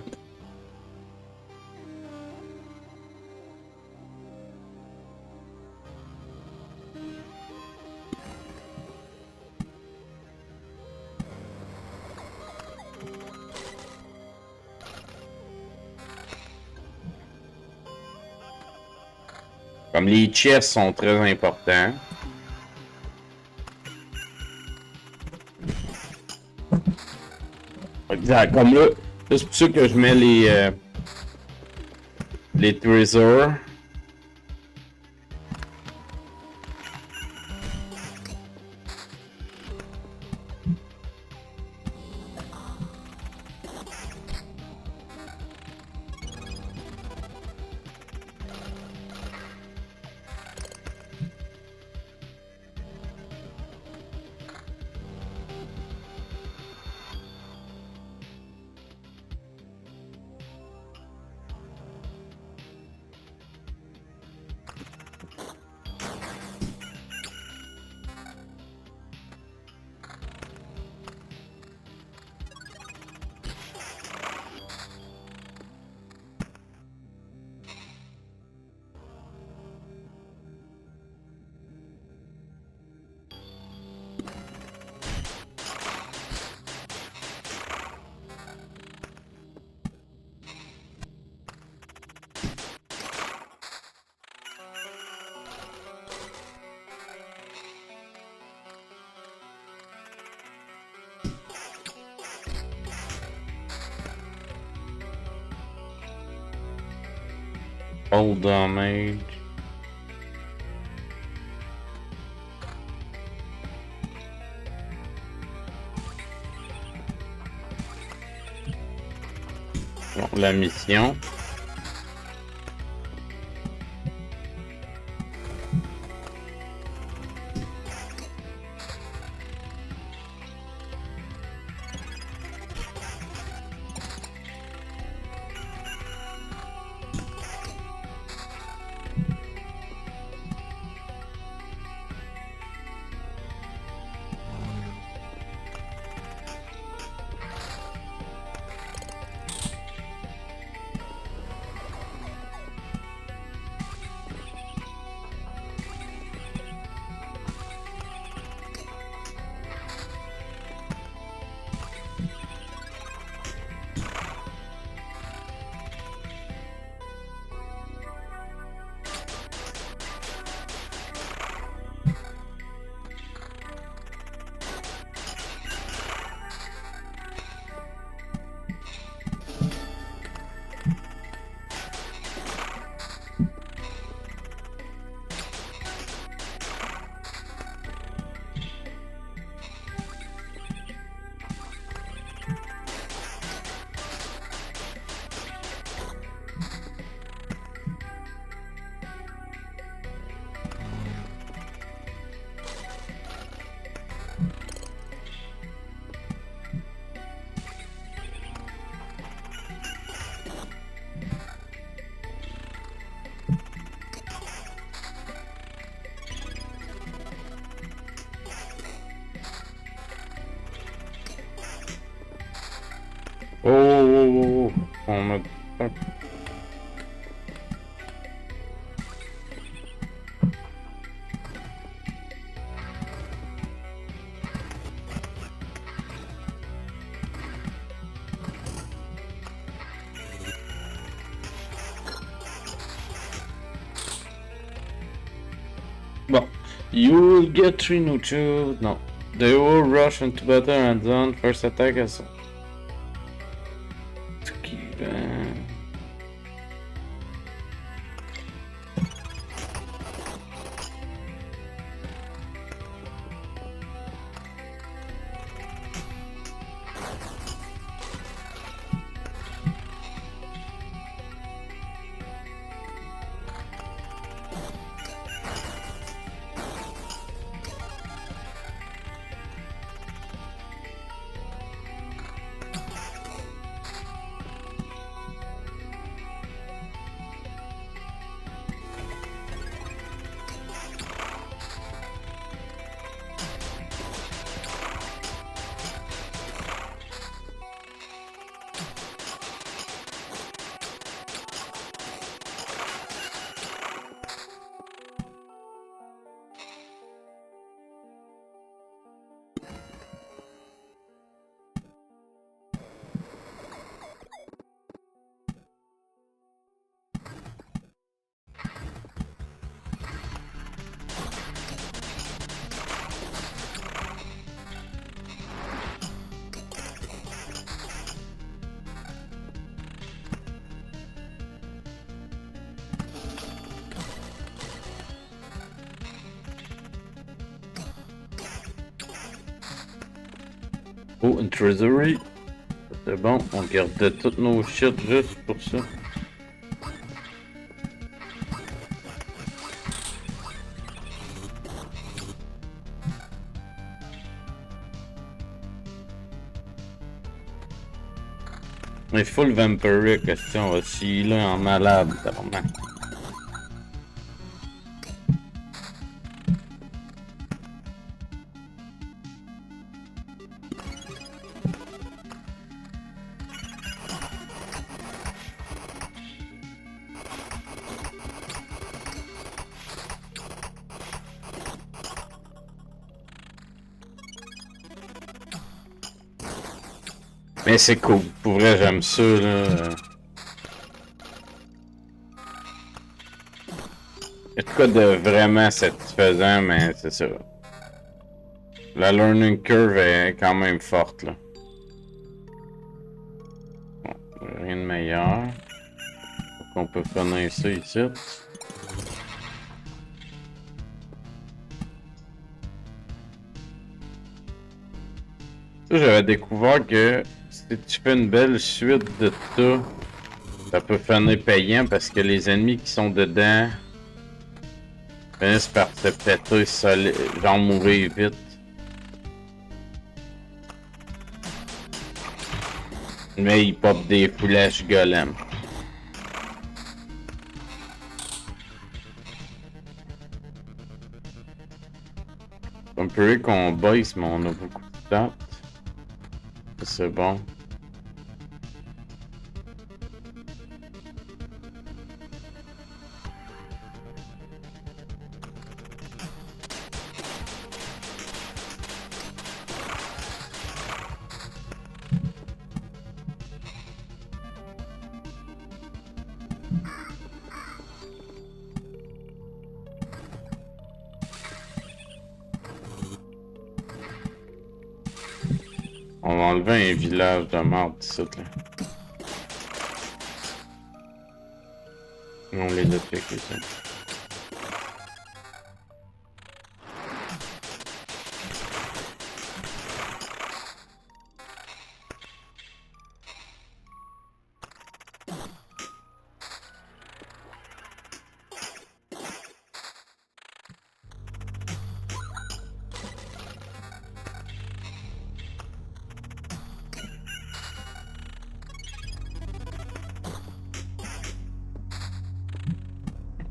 Comme les chests sont très importants. Exact. Comme là, c'est pour ça que je mets les treasures. All damage. Bon, la mission. Oh, on a... Bon, you will get 3 new tools. No, they will rush into battle and then first attack as oh, une treasury. C'est bon, on gardait toutes nos shit juste pour ça. Mais full vampiric, question, on va s'y là en malade, vraiment. Mais c'est cool, pour vrai j'aime ça là. Il y a de quoi de vraiment satisfaisant, mais c'est ça. La learning curve est quand même forte là. Bon, rien de meilleur. qu'on peut finir ça ici. J'avais découvert que si tu fais une belle suite de tout, ça peut finir payant parce que les ennemis qui sont dedans finissent par se péter solide, genre mourir vite. Mais ils popent des flèches golem. On peut qu'on baisse, mais on a beaucoup de temps. C'est bon. On va enlever un village de merde ici, là. On les a fait ça.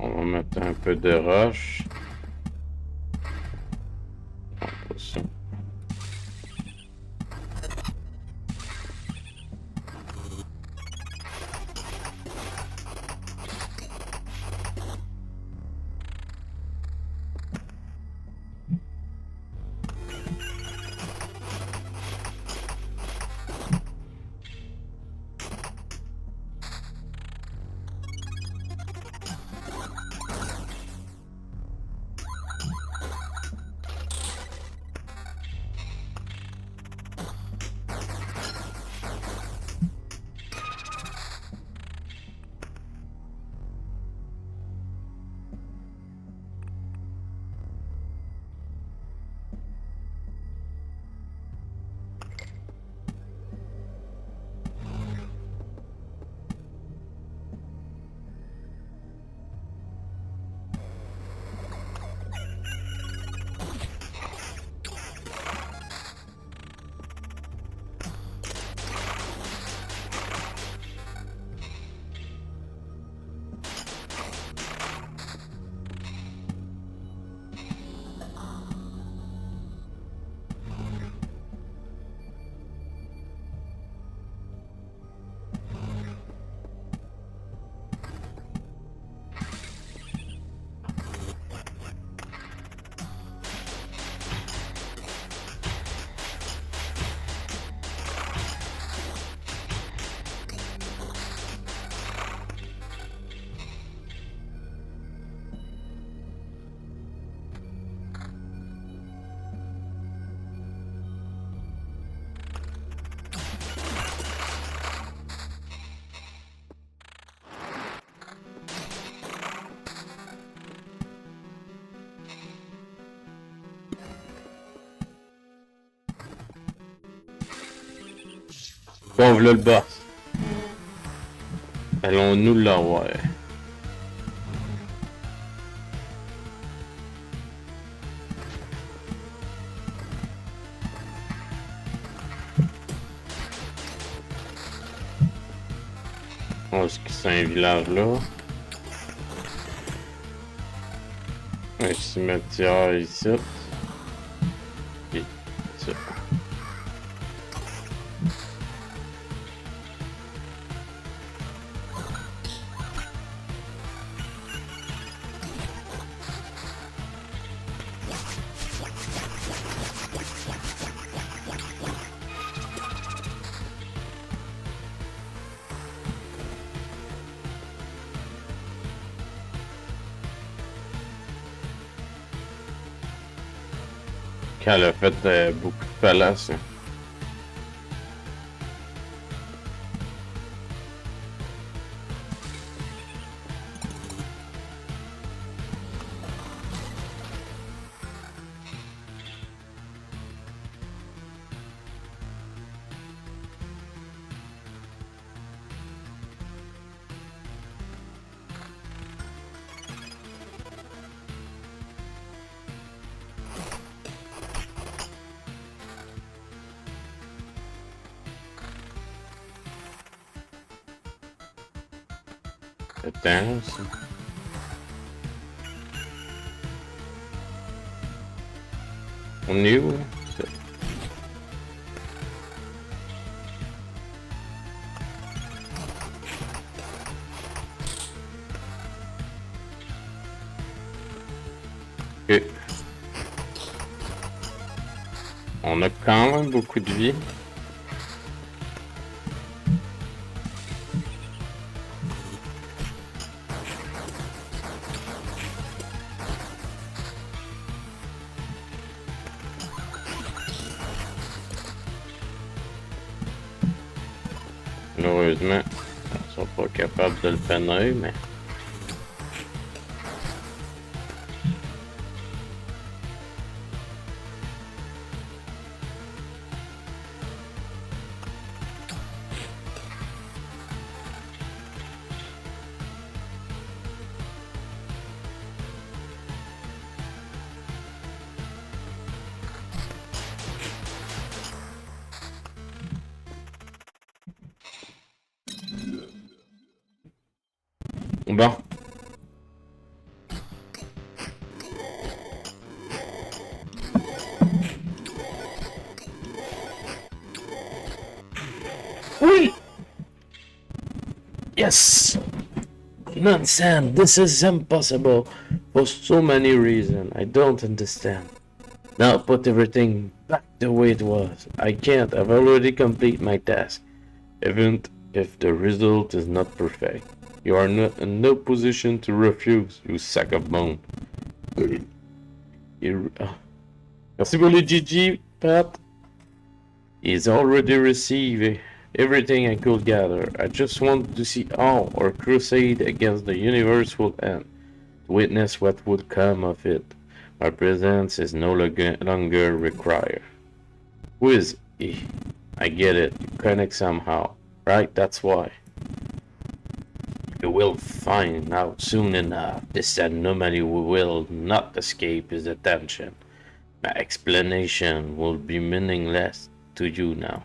On va mettre un peu de roche. Pas ça. Bon, voilà le boss. Allons-nous l'avoir. Oh, est-ce que c'est un village là? Un cimetière ici. Et ça. Elle a fait beaucoup de palaces. Hein. Attends, ça. On est où? Ok. On a quand même beaucoup de vie. Malheureusement, ils sont pas capables de le finir, mais... Bon. Oui! Yes! Nonsense, this is impossible for so many reasons. I don't understand. Now put everything back the way it was. I can't, I've already completed my task. Even if the result is not perfect. You are not in no position to refuse, you sack of bone. Merci pour le GG, Pat. He's already received everything I could gather. I just want to see all our crusade against the universe will end. To witness what would come of it. My presence is no longer required. Who is he? I get it. You connect somehow. Right? That's why. You will find out soon enough. This anomaly will not escape his attention. My explanation will be meaningless to you now.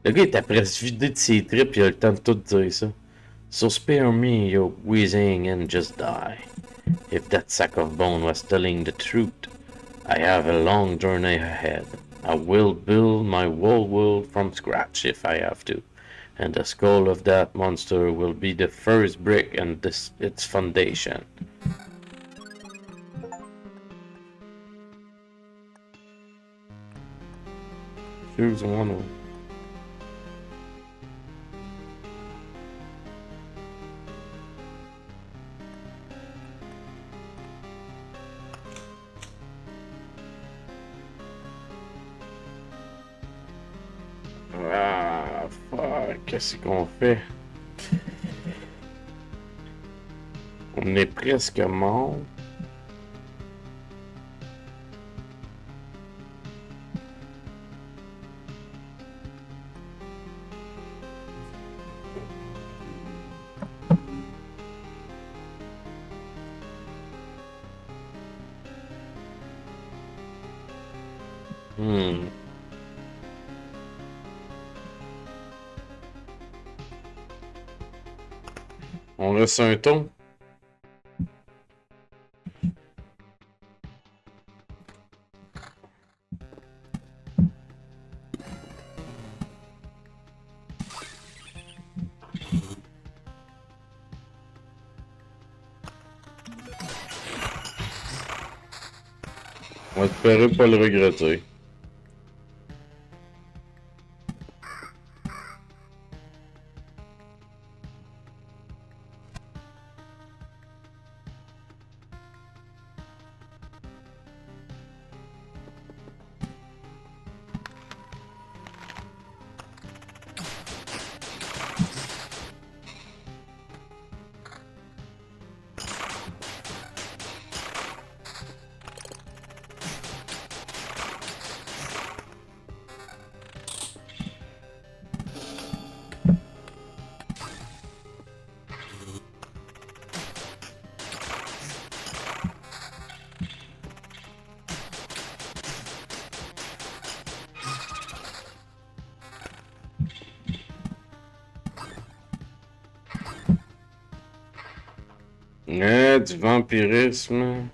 Le gars était presque vidé de ses tripes, il a le temps de tout dire ça. So spare me your wheezing and just die. If that sack of bone was telling the truth, I have a long journey ahead. I will build my whole world from scratch if I have to. And the skull of that monster will be the first brick and its foundation. Choose one. Ah, fuck, qu'est-ce qu'on fait? On est presque mort. On laisse un ton. On va espérer pas le regretter. Du vampirisme.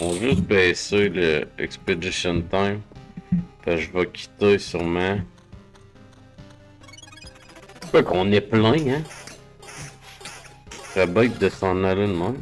On va juste baisser le Expedition Time. Parce que je vais quitter sûrement. Pas qu'on est plein, hein? C'est bête de s'en aller de même.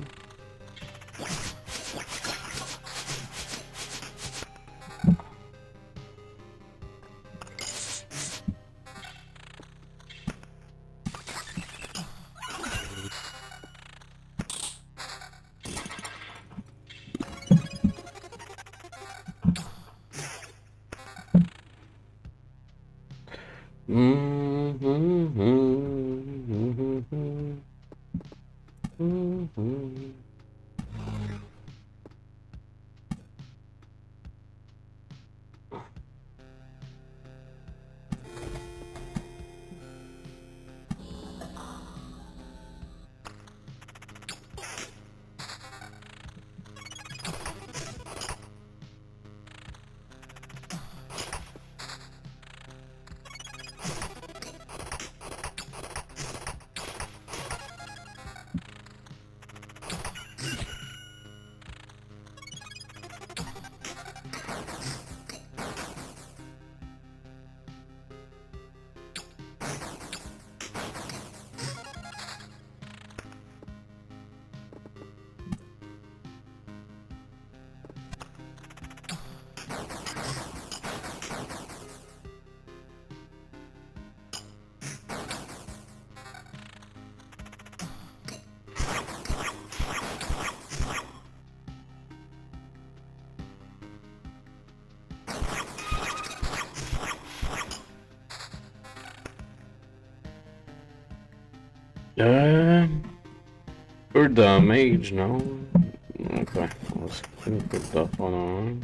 Peu de damage, non? Ok, on va se couper une peu d'affaires dans un.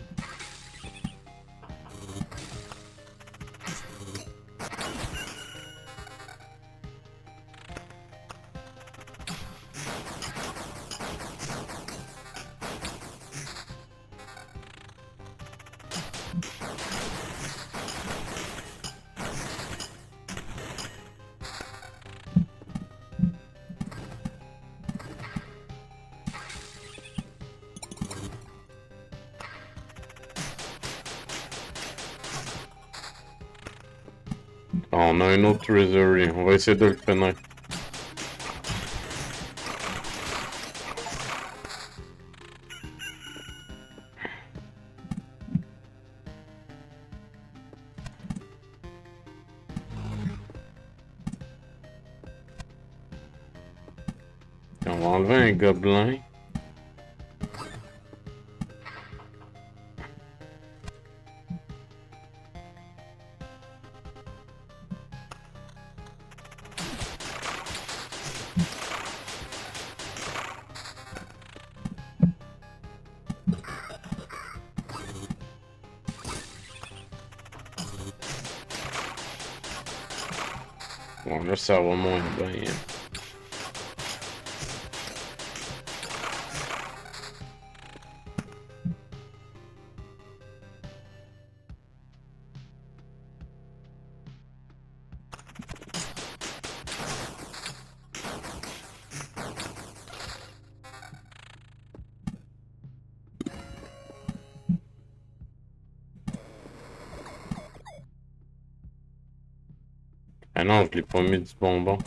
On a un autre treasury, on va essayer de le finir. On va enlever un gobelin. Bon, là, ça va moins bien. Ah non, je l'ai pas mis du bonbon.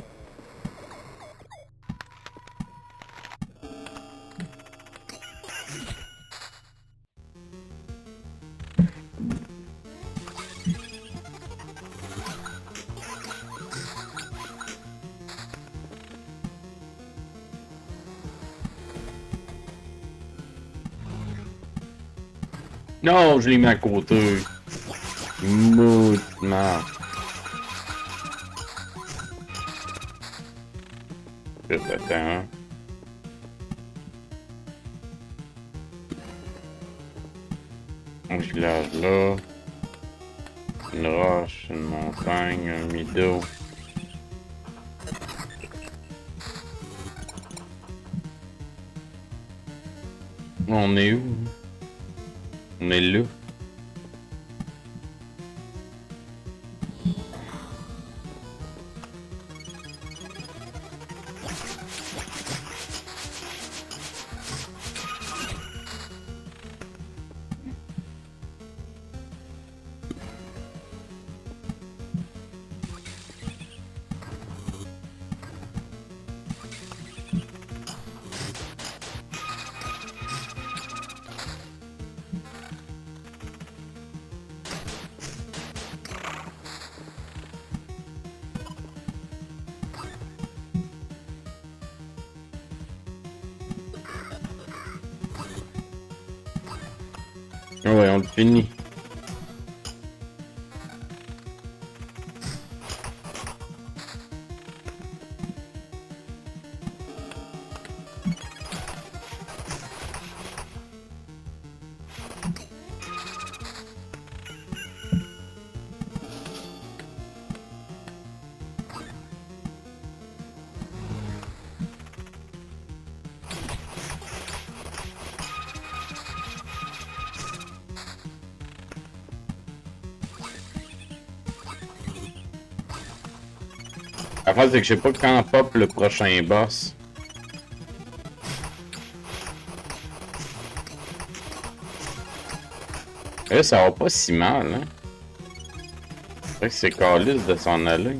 Non, je l'ai mis à côté. Mout, merde. Attends. Un village là. Une roche, une montagne, un mido. On est où? On est là. Ouais, on le finit. La phrase, c'est que je sais pas quand pop le prochain boss. Là, ça va pas si mal, hein. C'est vrai que c'est caliste de s'en aller.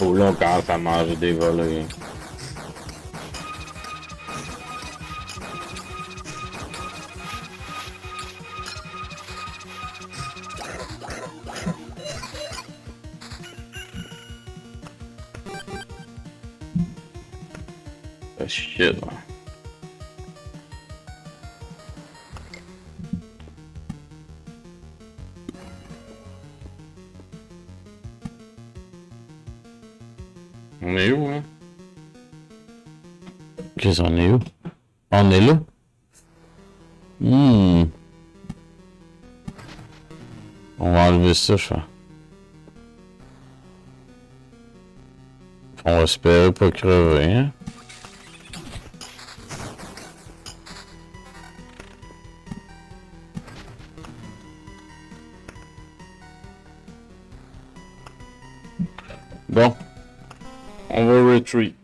Oh là, on commence à manger des volets. Ah, shit. On est où, hein? Qu'est-ce qu'on est où? On est là? On va enlever ça, je crois. On va espérer pas crever, hein? Bon. On va retreat.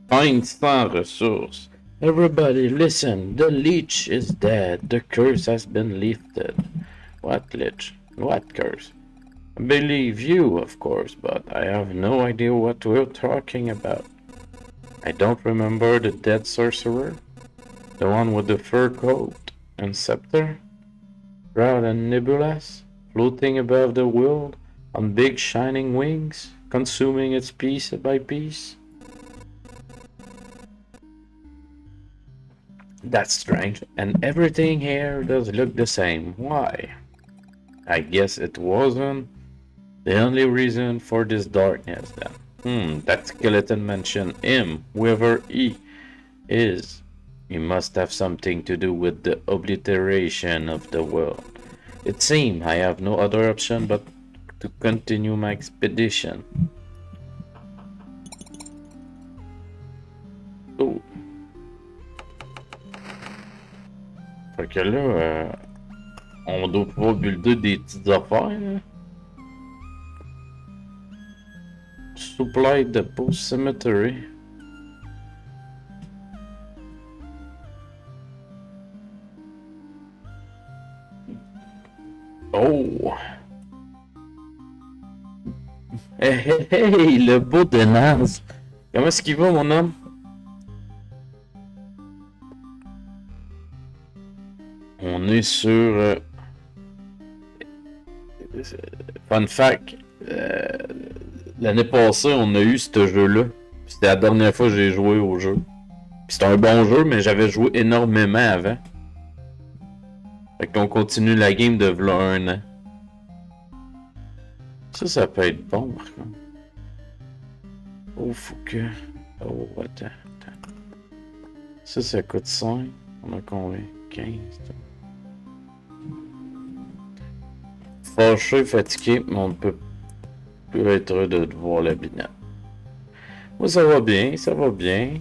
Find sans ressources. Everybody listen, the leech is dead. The curse has been lifted. What leech? What curse? I believe you, of course, but I have no idea what we're talking about. I don't remember the dead sorcerer? The one with the fur coat and scepter? Proud and nebulous, floating above the world on big shining wings, consuming its piece by piece? That's strange, and everything here does look the same. Why? I guess it wasn't the only reason for this darkness then. That skeleton mentioned him, whoever he is. He must have something to do with the obliteration of the world. It seems I have no other option but to continue my expedition. Oh. Fait que là, on doit pouvoir builder des petites affaires, là. Supply Depot Cemetery. Oh! Hey, hey, hey, le beau de Naz! Comment est-ce qu'il va, mon homme? On est sur... Fun fact, l'année passée, on a eu ce jeu-là. C'était la dernière fois que j'ai joué au jeu. C'était un bon jeu, mais j'avais joué énormément avant. Fait qu'on continue la game de v'là 1 an. Ça peut être bon, par contre. Oh, faut que... Oh, attends. Ça coûte 5. On a combien? 15. Fâché, fatigué, mais on ne peut plus être heureux de voir la binette. Moi, ça va bien, ça va bien.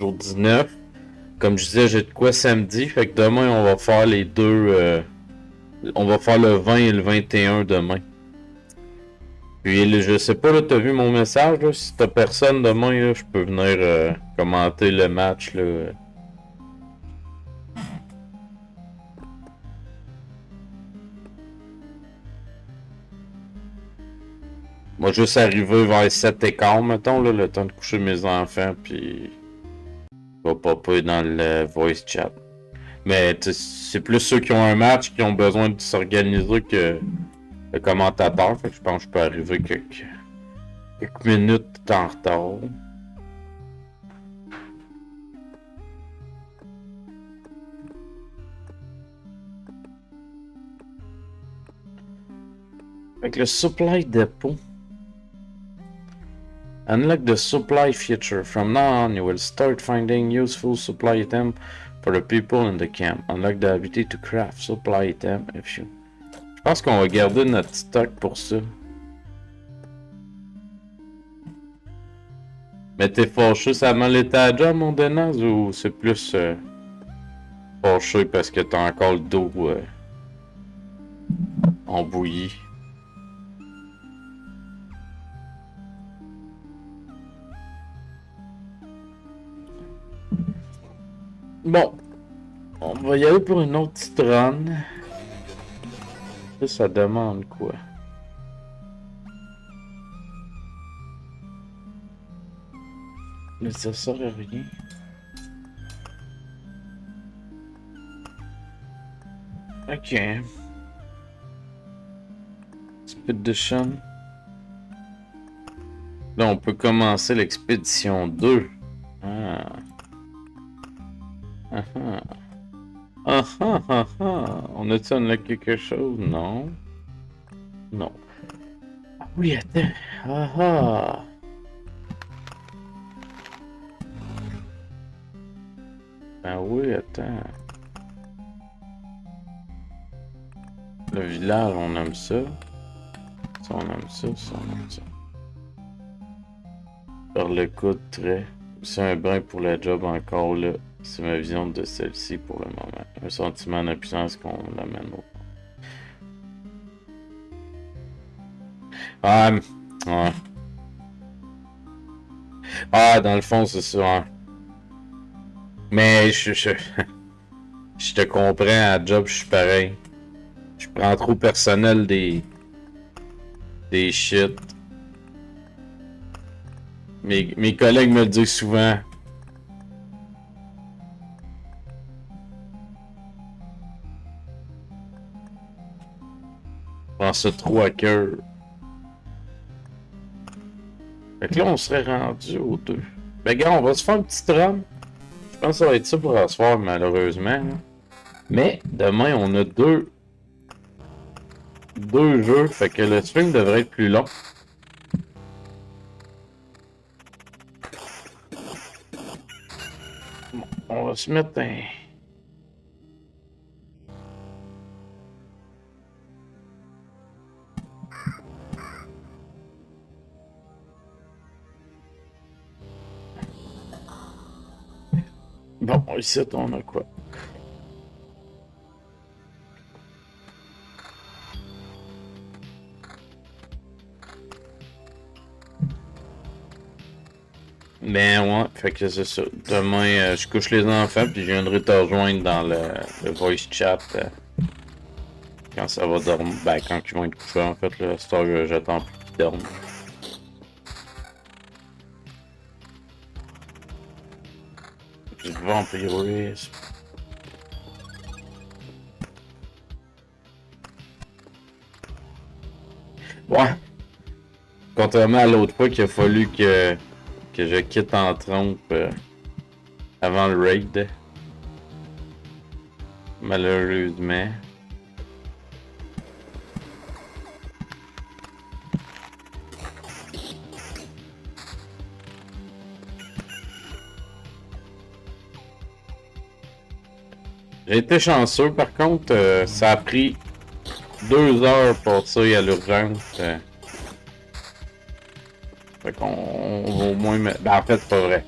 Jour 19. Comme je disais, j'ai de quoi samedi. Fait que demain, on va faire les deux... on va faire le 20 et le 21 demain. Puis, je sais pas, là, t'as vu mon message, là? Si t'as personne demain, là, je peux venir commenter le match, là. Moi, juste arriver vers 7h15, mettons, là, le temps de coucher mes enfants, puis... je vais popper dans le voice chat. Mais, c'est plus ceux qui ont un match, qui ont besoin de s'organiser que le commentateur. Fait que je pense que je peux arriver quelques minutes en retard. Avec le supply depot. Unlock the supply feature. From now on, you will start finding useful supply items for the people in the camp. Unlock the ability to craft supply items if you... Je pense qu'on va garder notre stock pour ça. Mais t'es fâché, ça a mal été à job, mon Denaz, ou c'est plus fâché parce que t'as encore le dos embouilli? Bon, on va y aller pour une autre petite run. Ça demande quoi? Mais ça sert à rien. Ok. Expedition. Là, on peut commencer l'expédition 2. Ah. Ah ah. Ah ah ah ah. On a-t-il unlocké quelque chose? Non. Non. Ah oui, attends. Ah ah. Ben oui, attends. Le village, on aime ça. Ça, on aime ça. Ça, on aime ça. Par le coup de trait. C'est un brin pour la job encore là. C'est ma vision de celle-ci pour le moment. Un sentiment d'impuissance qu'on l'amène au... Ah, ouais. Ah, dans le fond, c'est ça. Hein. Mais je te comprends, à job, je suis pareil. Je prends trop personnel des shit. Mes collègues me le disent souvent. Je prends ça trop à cœur. Fait que là, on serait rendu aux 2. Ben, gars, on va se faire une petite run. Je pense que ça va être ça pour ce soir, malheureusement. Là. Mais, demain, on a deux jeux. Fait que le stream devrait être plus long. Bon, on va se mettre un... Bon, ici, on a quoi? Ben ouais, fait que c'est ça. Demain, je couche les enfants, puis je viendrai te rejoindre dans le voice chat quand ça va dormir. Ben, quand ils vont être couchés, en fait, là, c'est j'attends plus qu'ils dorment. Du vampirisme. Ouais. Contrairement à l'autre fois qu'il a fallu que je quitte en trompe avant le raid. Malheureusement. J'ai été chanceux, par contre, ça a pris 2 heures pour passer à l'urgence. Fait qu'on va au moins... Ben, en fait, c'est pas vrai.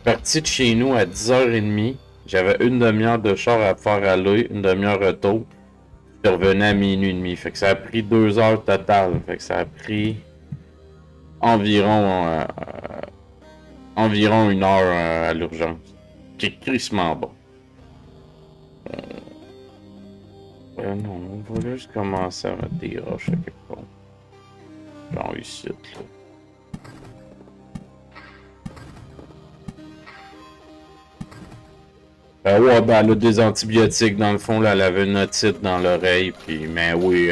Parti de chez nous à 10h30. J'avais une demi-heure de char à faire aller, une demi-heure retour. Je revenais à minuit et demi. Fait que ça a pris 2 heures total. Fait que ça a pris environ 1 heure à l'urgence. Qui est crissement bon. Non, on va juste commencer à mettre des roches à quelque part. Genre ici, là. Ouais, ben elle a des antibiotiques dans le fond, là, elle avait une otite dans l'oreille, puis mais oui.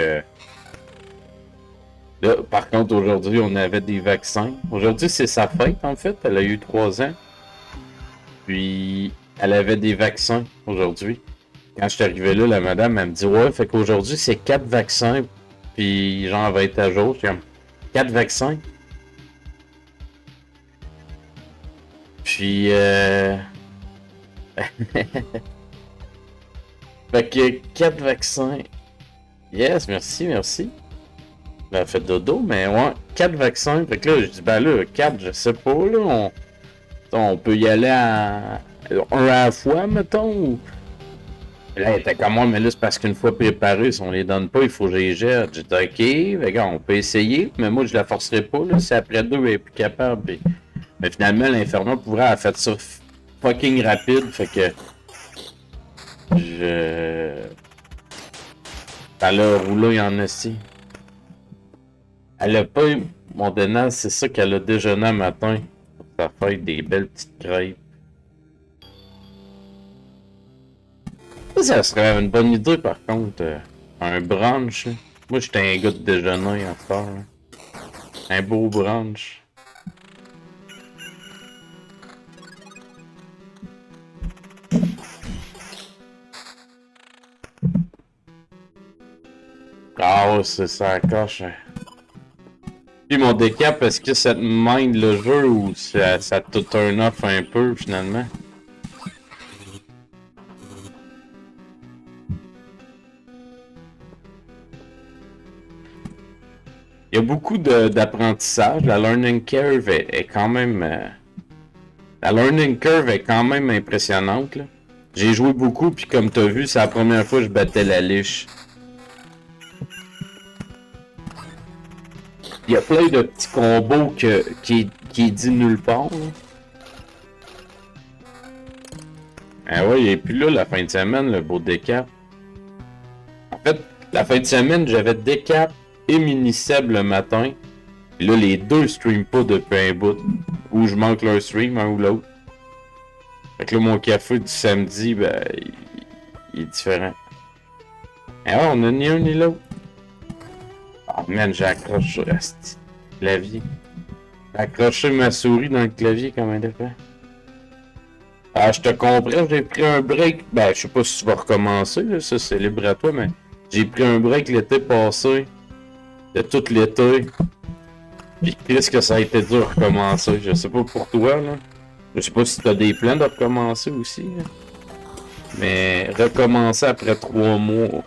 Là, par contre, aujourd'hui, on avait des vaccins. Aujourd'hui, c'est sa fête, en fait. Elle a eu 3 ans. Puis, elle avait des vaccins aujourd'hui. Quand je suis arrivé là, la madame, elle me dit, ouais, fait qu'aujourd'hui, c'est 4 vaccins. Puis, genre, elle va être à jour. Je suis comme, 4 vaccins? Puis, fait que 4 vaccins. Yes, merci, merci. Elle a fait dodo, mais ouais, 4 vaccins. Fait que là, je dis, ben là, 4, je sais pas, là. On peut y aller à un à la fois, mettons. Ou... Là, elle était comme moi, mais là, c'est parce qu'une fois préparé, si on les donne pas, il faut que je les jette. J'ai dit, ok, regarde, on peut essayer, mais moi, je la forcerai pas, là. Si après 2, elle est plus capable. Puis... Mais finalement, l'infirmière pourrait avoir fait ça fucking rapide, fait que. Elle a roulé en assis. Elle a pas eu mon dénal, c'est ça qu'elle a déjeuné un matin. Ça fait des belles petites crêpes. Ça serait une bonne idée par contre. Un brunch. Là. Moi j'étais un gars de déjeuner à faire. Là. Un beau brunch. Ah ouais, c'est ça coche. Puis mon décap, est-ce que ça te mind le jeu ou ça te turn off un peu finalement? Il y a beaucoup d'apprentissage. La learning curve est quand même... La learning curve est quand même impressionnante. J'ai joué beaucoup, puis comme tu as vu, c'est la première fois que je battais la liche. Il y a plein de petits combos qui est dit nulle part. Là. Ah ouais, il est plus là la fin de semaine, le beau décap. En fait, la fin de semaine, j'avais décap et mini-seb le matin. Et là, les deux streament pas depuis un bout. Ou je manque leur stream, un ou l'autre. Fait que là, mon café du samedi, ben, il est différent. Ah ouais, on a ni un ni l'autre. Oh man, j'ai accroché le clavier. J'ai accroché ma souris dans le clavier comme un défait. Ah, je te comprends, j'ai pris un break. Ben, je sais pas si tu vas recommencer, là, ça c'est libre à toi, mais j'ai pris un break l'été passé. De tout l'été. Puis qu'est-ce que ça a été dur de recommencer. Je sais pas pour toi, là. Je sais pas si t'as des plans de recommencer aussi, là. Mais recommencer après 3 mois.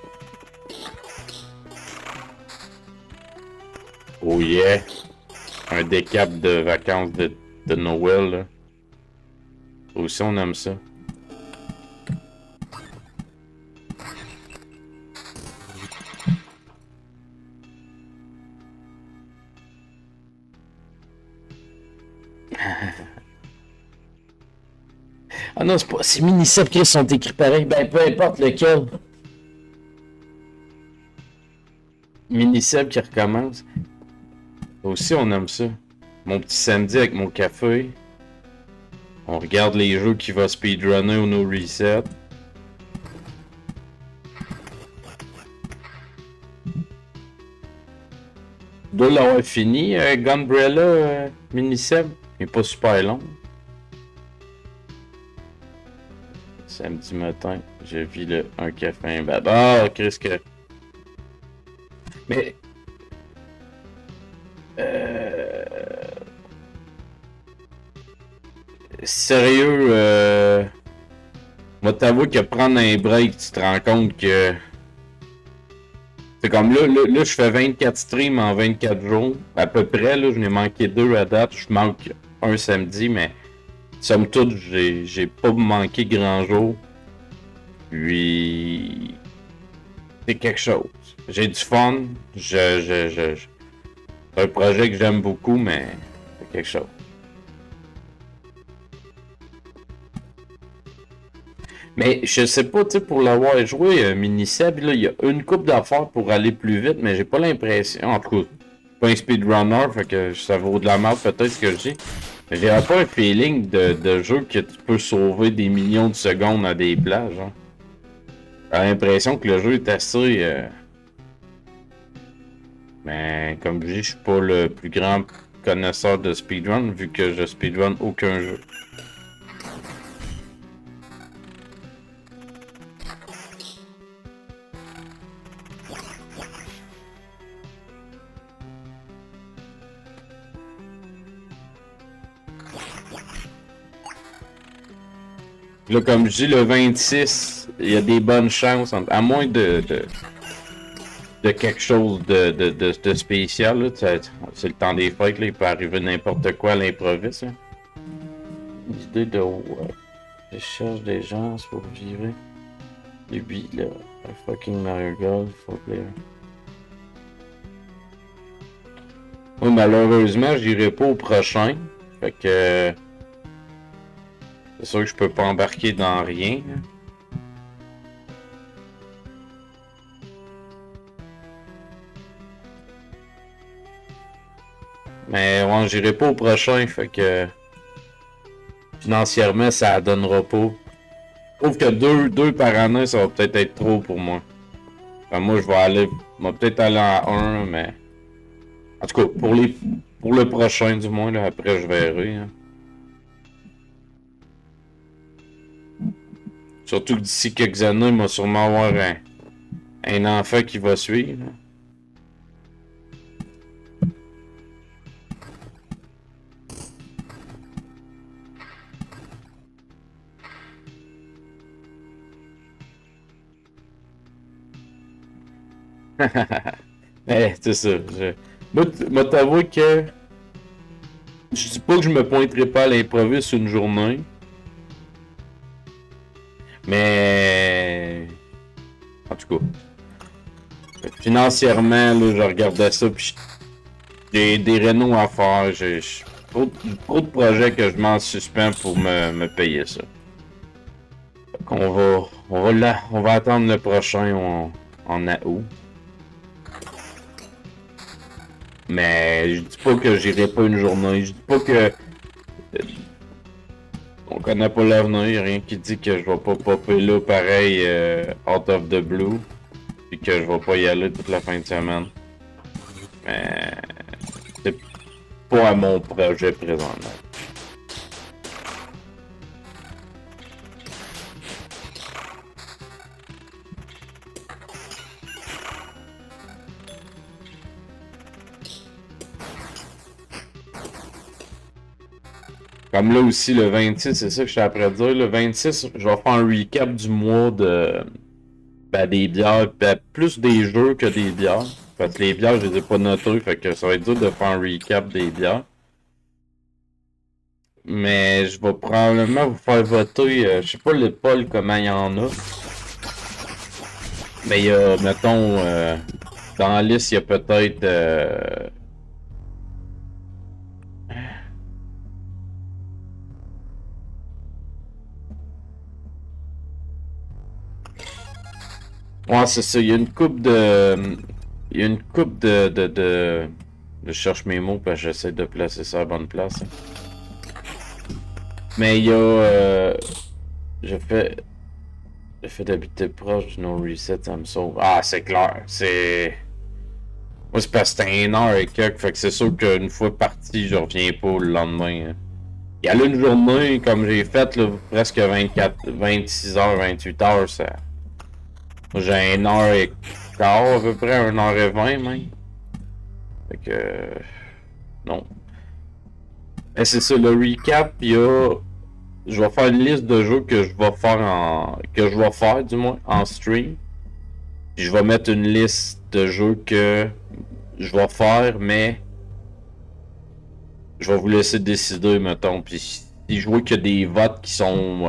Oh yeah! Un décap de vacances de Noël, là. Aussi, on aime ça. Ah non, c'est pas... C'est mini-seb qui sont écrits pareil. Ben, peu importe lequel. Mini-seb qui recommence. Aussi, on aime ça. Mon petit samedi avec mon café. On regarde les jeux qui vont speedrunner ou no reset. dois l'avoir fini, Gunbrella, Mini-Seb. Il est pas super long. Samedi matin, j'ai vu le un café, un baba. Qu'est-ce que... Mais... Sérieux, moi t'avoue que prendre un break, tu te rends compte que... C'est comme là, je fais 24 streams en 24 jours. À peu près, là, je n'ai manqué 2 à date. Je manque un samedi, mais somme toute, j'ai pas manqué grand jour. Puis... C'est quelque chose. J'ai du fun. C'est un projet que j'aime beaucoup, mais c'est quelque chose. Mais je sais pas, tu sais, pour l'avoir joué, Mini-Seb, là, il y a une coupe d'affaires pour aller plus vite, mais j'ai pas l'impression. En tout cas, pas un speedrunner, fait que ça vaut de la merde peut-être ce que je dis. Mais j'ai pas un feeling de jeu que tu peux sauver des millions de secondes à des plages. Hein. J'ai l'impression que le jeu est assez. Mais comme je dis, je suis pas le plus grand connaisseur de speedrun, vu que je speedrun aucun jeu. Là, comme je dis, le 26, il y a des bonnes chances, à moins de quelque chose de spécial. C'est le temps des fêtes, là, il peut arriver n'importe quoi à l'improviste. L'idée de... je cherche des gens pour vivre. Lui, là, un fucking Mario Golf, faut plaire. Oui, malheureusement, j'irai pas au prochain. Fait que... C'est sûr que je peux pas embarquer dans rien. Mais ouais, j'irai pas au prochain, fait que financièrement ça donnera pas. Je trouve que deux par année, ça va peut-être être trop pour moi. Enfin, moi je vais peut-être aller en un, mais en tout cas pour le prochain du moins, là, après je verrai. Hein. Surtout que d'ici quelques années, il va sûrement avoir un enfant qui va suivre. C'est ça. Moi, t'avoue que je dis pas que je me pointerai pas à l'improviste une journée. Mais en tout cas, financièrement, là, je regardais ça, puis j'ai des rénaux à faire. J'ai trop de projets que je m'en suspends pour me payer ça. Donc on va attendre le prochain en août. Mais je dis pas que j'irai pas une journée. Je dis pas que on connaît pas l'avenir, rien qui dit que je vais pas popper là pareil out of the blue. Puis que je vais pas y aller toute la fin de semaine. Mais c'est pas à mon projet présentement. Comme là aussi, le 26, c'est ça que je suis après à dire. Le 26, je vais faire un recap du mois de des bières. Plus des jeux que des bières. Parce que les bières, je les ai pas notées. Fait que ça va être dur de faire un recap des bières. Mais je vais probablement vous faire voter. Je sais pas les polls comment il y en a. Mais il y a, mettons, dans la liste, il y a peut-être... Ouais, c'est ça. Il y a une coupe de... Il y a une coupe de... Je cherche mes mots parce que j'essaie de placer ça à la bonne place. Mais il y a... Le fait d'habiter proche du no reset, ça me sauve. Ah, c'est clair. C'est... Moi, c'est parce que c'était 1 heure et quelques, fait que c'est sûr qu'une fois parti, je reviens pas le lendemain. Il y a là une journée, comme j'ai fait, là, presque 26 heures, 28 heures, ça... Moi, j'ai 1 heure et quart, à peu près, 1 heure et 20 même. Fait que... non. Et c'est ça, le recap, il y a... Je vais faire une liste de jeux que je vais faire du moins, en stream. Puis je vais mettre une liste de jeux que je vais faire, mais... Je vais vous laisser décider, mettons. Puis si je vois qu'il y a des votes qui sont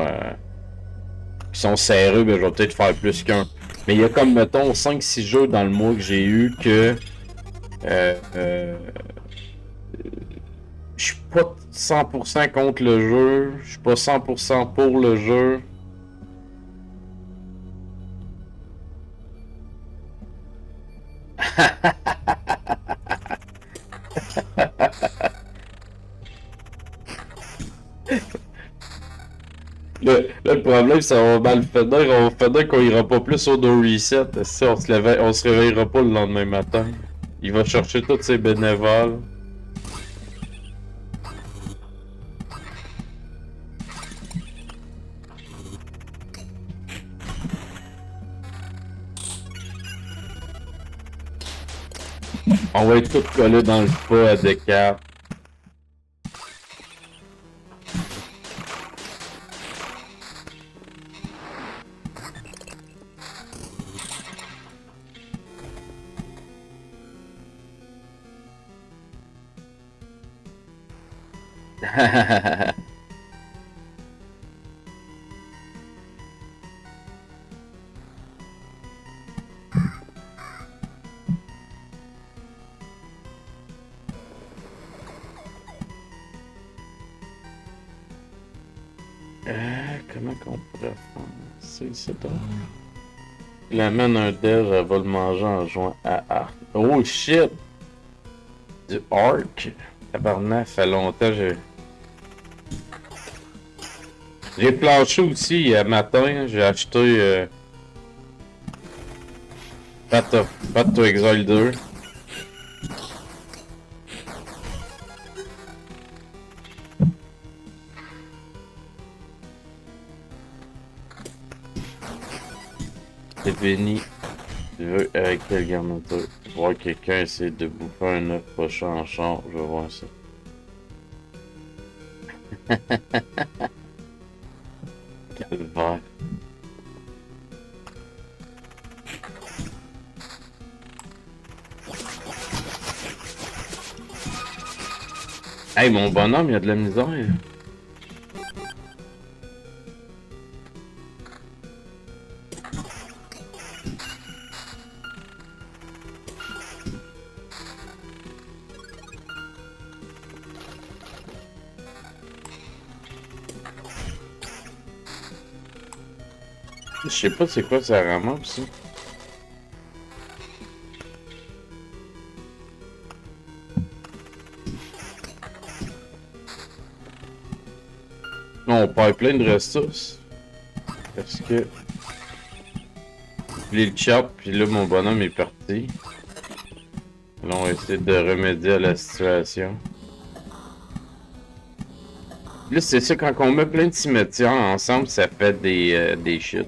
serrés, ben je vais peut-être faire plus qu'un. Mais il y a comme, mettons, 5-6 jeux dans le mois que j'ai eu que... je suis pas 100% contre le jeu. Je suis pas 100% pour le jeu. Le problème, c'est qu'on va mal finir. On va finir qu'on ira pas plus au no reset. Si on se réveillera pas le lendemain matin. Il va chercher tous ses bénévoles. On va être tous collés dans le pas à des cartes. Comment qu'on pourrait faire? C'est donc. Il amène un dev, elle va le manger en jouant à Arc. Oh shit! Du Arc? Tabarnak, ça fait longtemps j'ai planché aussi hier matin, j'ai acheté Path to Exile 2. C'est béni. Tu veux avec quel garniture? Voir quelqu'un essayer de bouffer un œuf prochain en char, je vais voir ça. Calvaire. Hey, mon bonhomme, il y a de la misère. Je sais pas c'est quoi ça ramasse ça. Non, on perd plein de ressources. Parce que... Je le chop, puis là mon bonhomme est parti. Là on va essayer de remédier à la situation. Là c'est ça, quand on met plein de cimetières ensemble, ça fait des shit.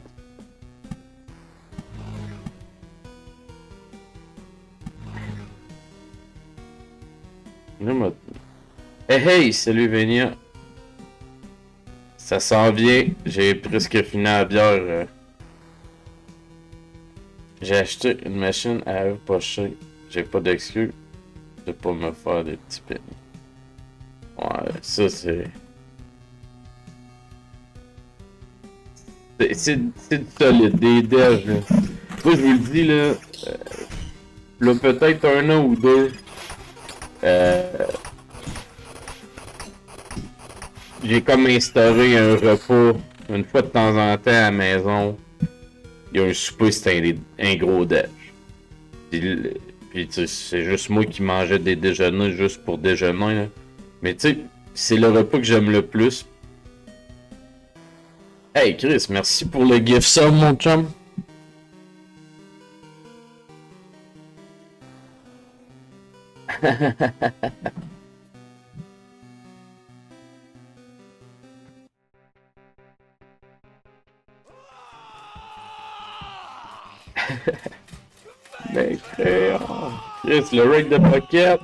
Hey, salut Vénia. Ça s'en vient. J'ai presque fini la bière. J'ai acheté une machine à œufs pochés. J'ai pas d'excuse de pas me faire des petits pénis. Ouais, ça c'est... C'est solide, des devs là. Moi je vous le dis là, là peut-être 1 an ou 2, j'ai comme instauré un repas une fois de temps en temps à la maison. Il y a un souper, c'était un gros déj. Puis c'est juste moi qui mangeais des déjeuners juste pour déjeuner là. Mais tu sais, c'est le repas que j'aime le plus. Hey Chris, merci pour le gift sub mon chum. Mais frère, yes, le raid de Bucket.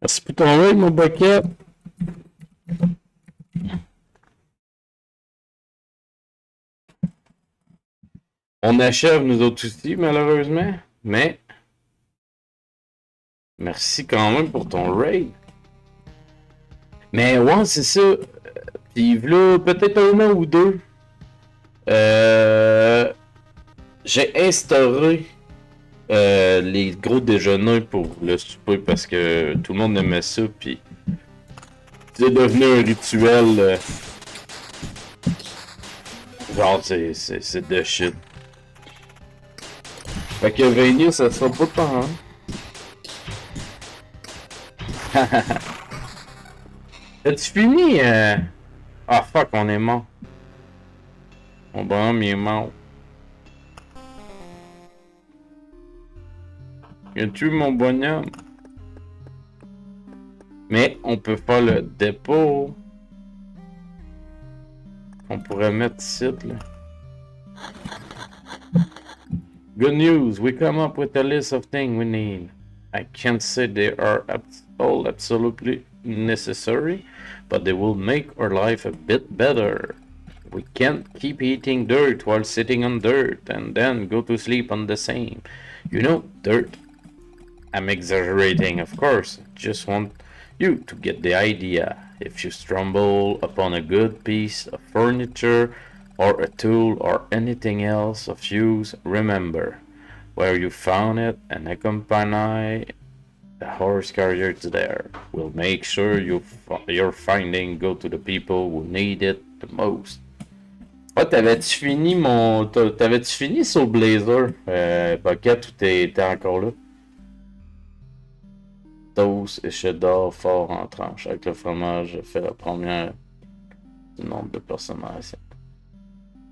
Merci pour ton raid, mon Bucket. On achève nous autres aussi, malheureusement. Mais merci quand même pour ton raid. Mais ouais, c'est ça. Puis là, peut-être un an ou deux. J'ai instauré les gros déjeuners pour le souper parce que tout le monde aimait ça. Puis c'est devenu un rituel. Genre, c'est de shit. Fait que venir, ça sera pas tant, hein? As-tu fini? Ah fuck, on est mort. Mon bonhomme, il est mort. Il a tué mon bonhomme. Mais on peut faire le dépôt. On pourrait mettre ici, là. Good news, we come up with a list of things we need. I can't say they are all absolutely necessary, but they will make our life a bit better. We can't keep eating dirt while sitting on dirt and then go to sleep on the same. You know, dirt. I'm exaggerating, of course. Just want you to get the idea. If you stumble upon a good piece of furniture, or a tool, or anything else of use, remember where you found it and accompany the horse carrier to there. We'll make sure your finding go to the people who need it the most. Oh, t'avais-tu fini T'avais-tu fini Soul Blazer? Bucket, ou t'es encore là? Toast et cheddar fort en tranche. Avec le fromage, je fais la première du nombre de personnages.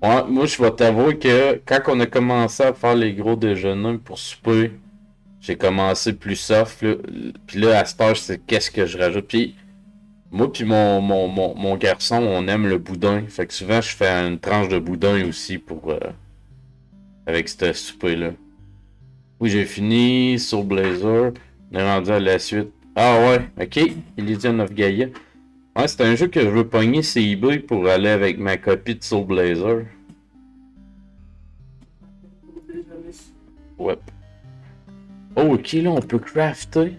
Ouais, moi, je vais t'avouer que quand on a commencé à faire les gros déjeuners pour souper, j'ai commencé plus soft. Là. Puis là, à cette heure, c'est qu'est-ce que je rajoute. Puis moi puis mon garçon, on aime le boudin. Fait que souvent, je fais une tranche de boudin aussi pour avec ce souper-là. Oui, j'ai fini Soul Blazer. On est rendu à la suite. Ah ouais, ok. Elysian of Gaia. Ouais, c'est un jeu que je veux pogner sur eBay pour aller avec ma copie de Soul Blazer. Ouais. Oh, ok, là, on peut crafter.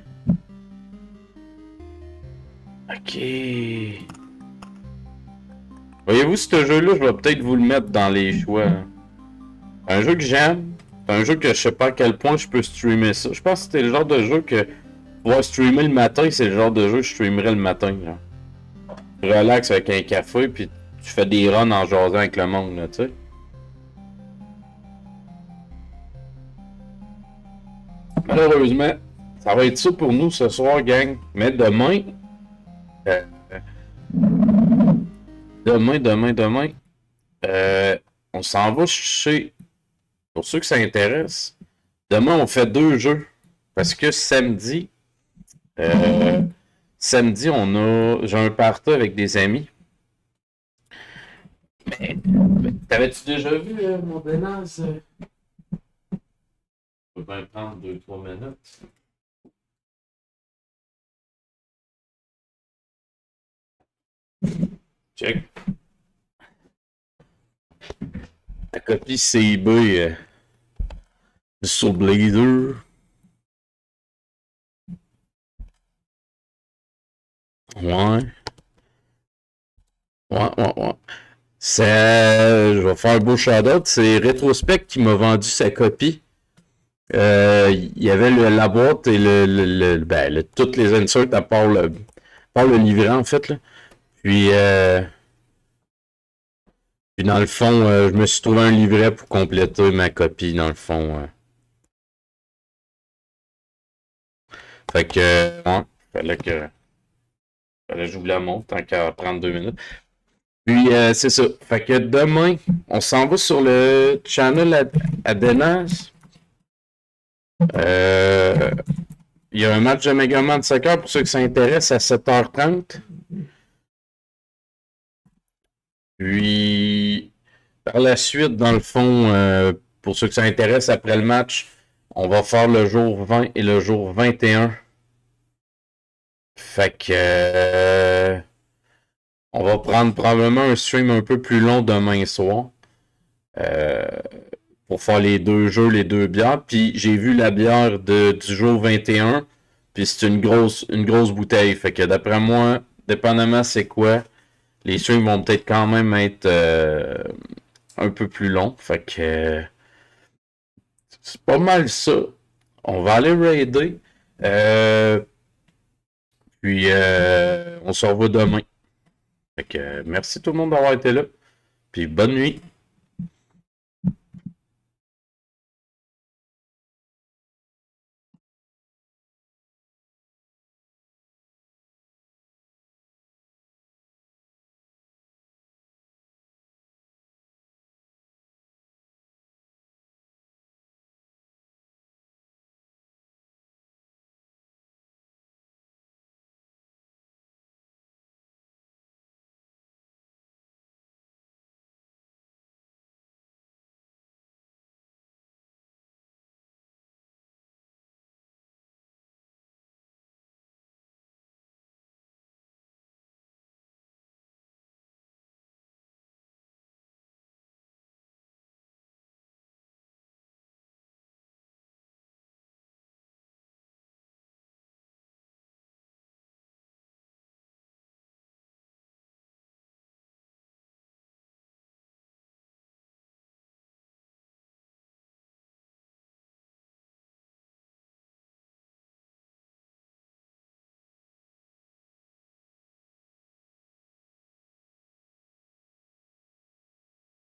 Ok. Voyez-vous, ce jeu-là, je vais peut-être vous le mettre dans les choix. Un jeu que j'aime. C'est un jeu que je sais pas à quel point je peux streamer ça. Je pense que c'était le genre de jeu que pouvoir streamer le matin, c'est le genre de jeu que je streamerais le matin. Genre. Relax avec un café, puis tu fais des runs en jasant avec le monde, là, tu sais. Malheureusement, ça va être ça pour nous ce soir, gang. Mais demain... Demain... on s'en va chez... Pour ceux que ça intéresse, demain, on fait 2 jeux. Parce que samedi... Samedi, j'ai un party avec des amis. Mais t'avais-tu déjà vu mon Benaz? Je peux bien prendre 2-3 minutes. Check. La copie CB du Soul Blazer. Ouais. Je vais faire un beau shout-out. C'est Retrospect qui m'a vendu sa copie. Il y avait la boîte et toutes les inserts à part le livret, en fait. Là. Puis dans le fond, je me suis trouvé un livret pour compléter ma copie, dans le fond. Fait que, ouais, fallait que je vous la montre, tant qu'à prendre 2 minutes. Puis, c'est ça. Fait que demain, on s'en va sur le channel Adenas. il y a un match de Megaman Soccer pour ceux qui s'intéressent à 7h30. Puis, par la suite, dans le fond, pour ceux qui s'intéressent après le match, on va faire le jour 20 et le jour 21. Fait que on va prendre probablement un stream un peu plus long demain soir. Pour faire les deux jeux, les deux bières. Puis j'ai vu la bière du jour 21. Puis c'est une grosse bouteille. Fait que d'après moi, dépendamment c'est quoi, les streams vont peut-être quand même être un peu plus longs. Fait que c'est pas mal ça. On va aller raider. Puis on se revoit demain. Fait que merci tout le monde d'avoir été là. Puis bonne nuit.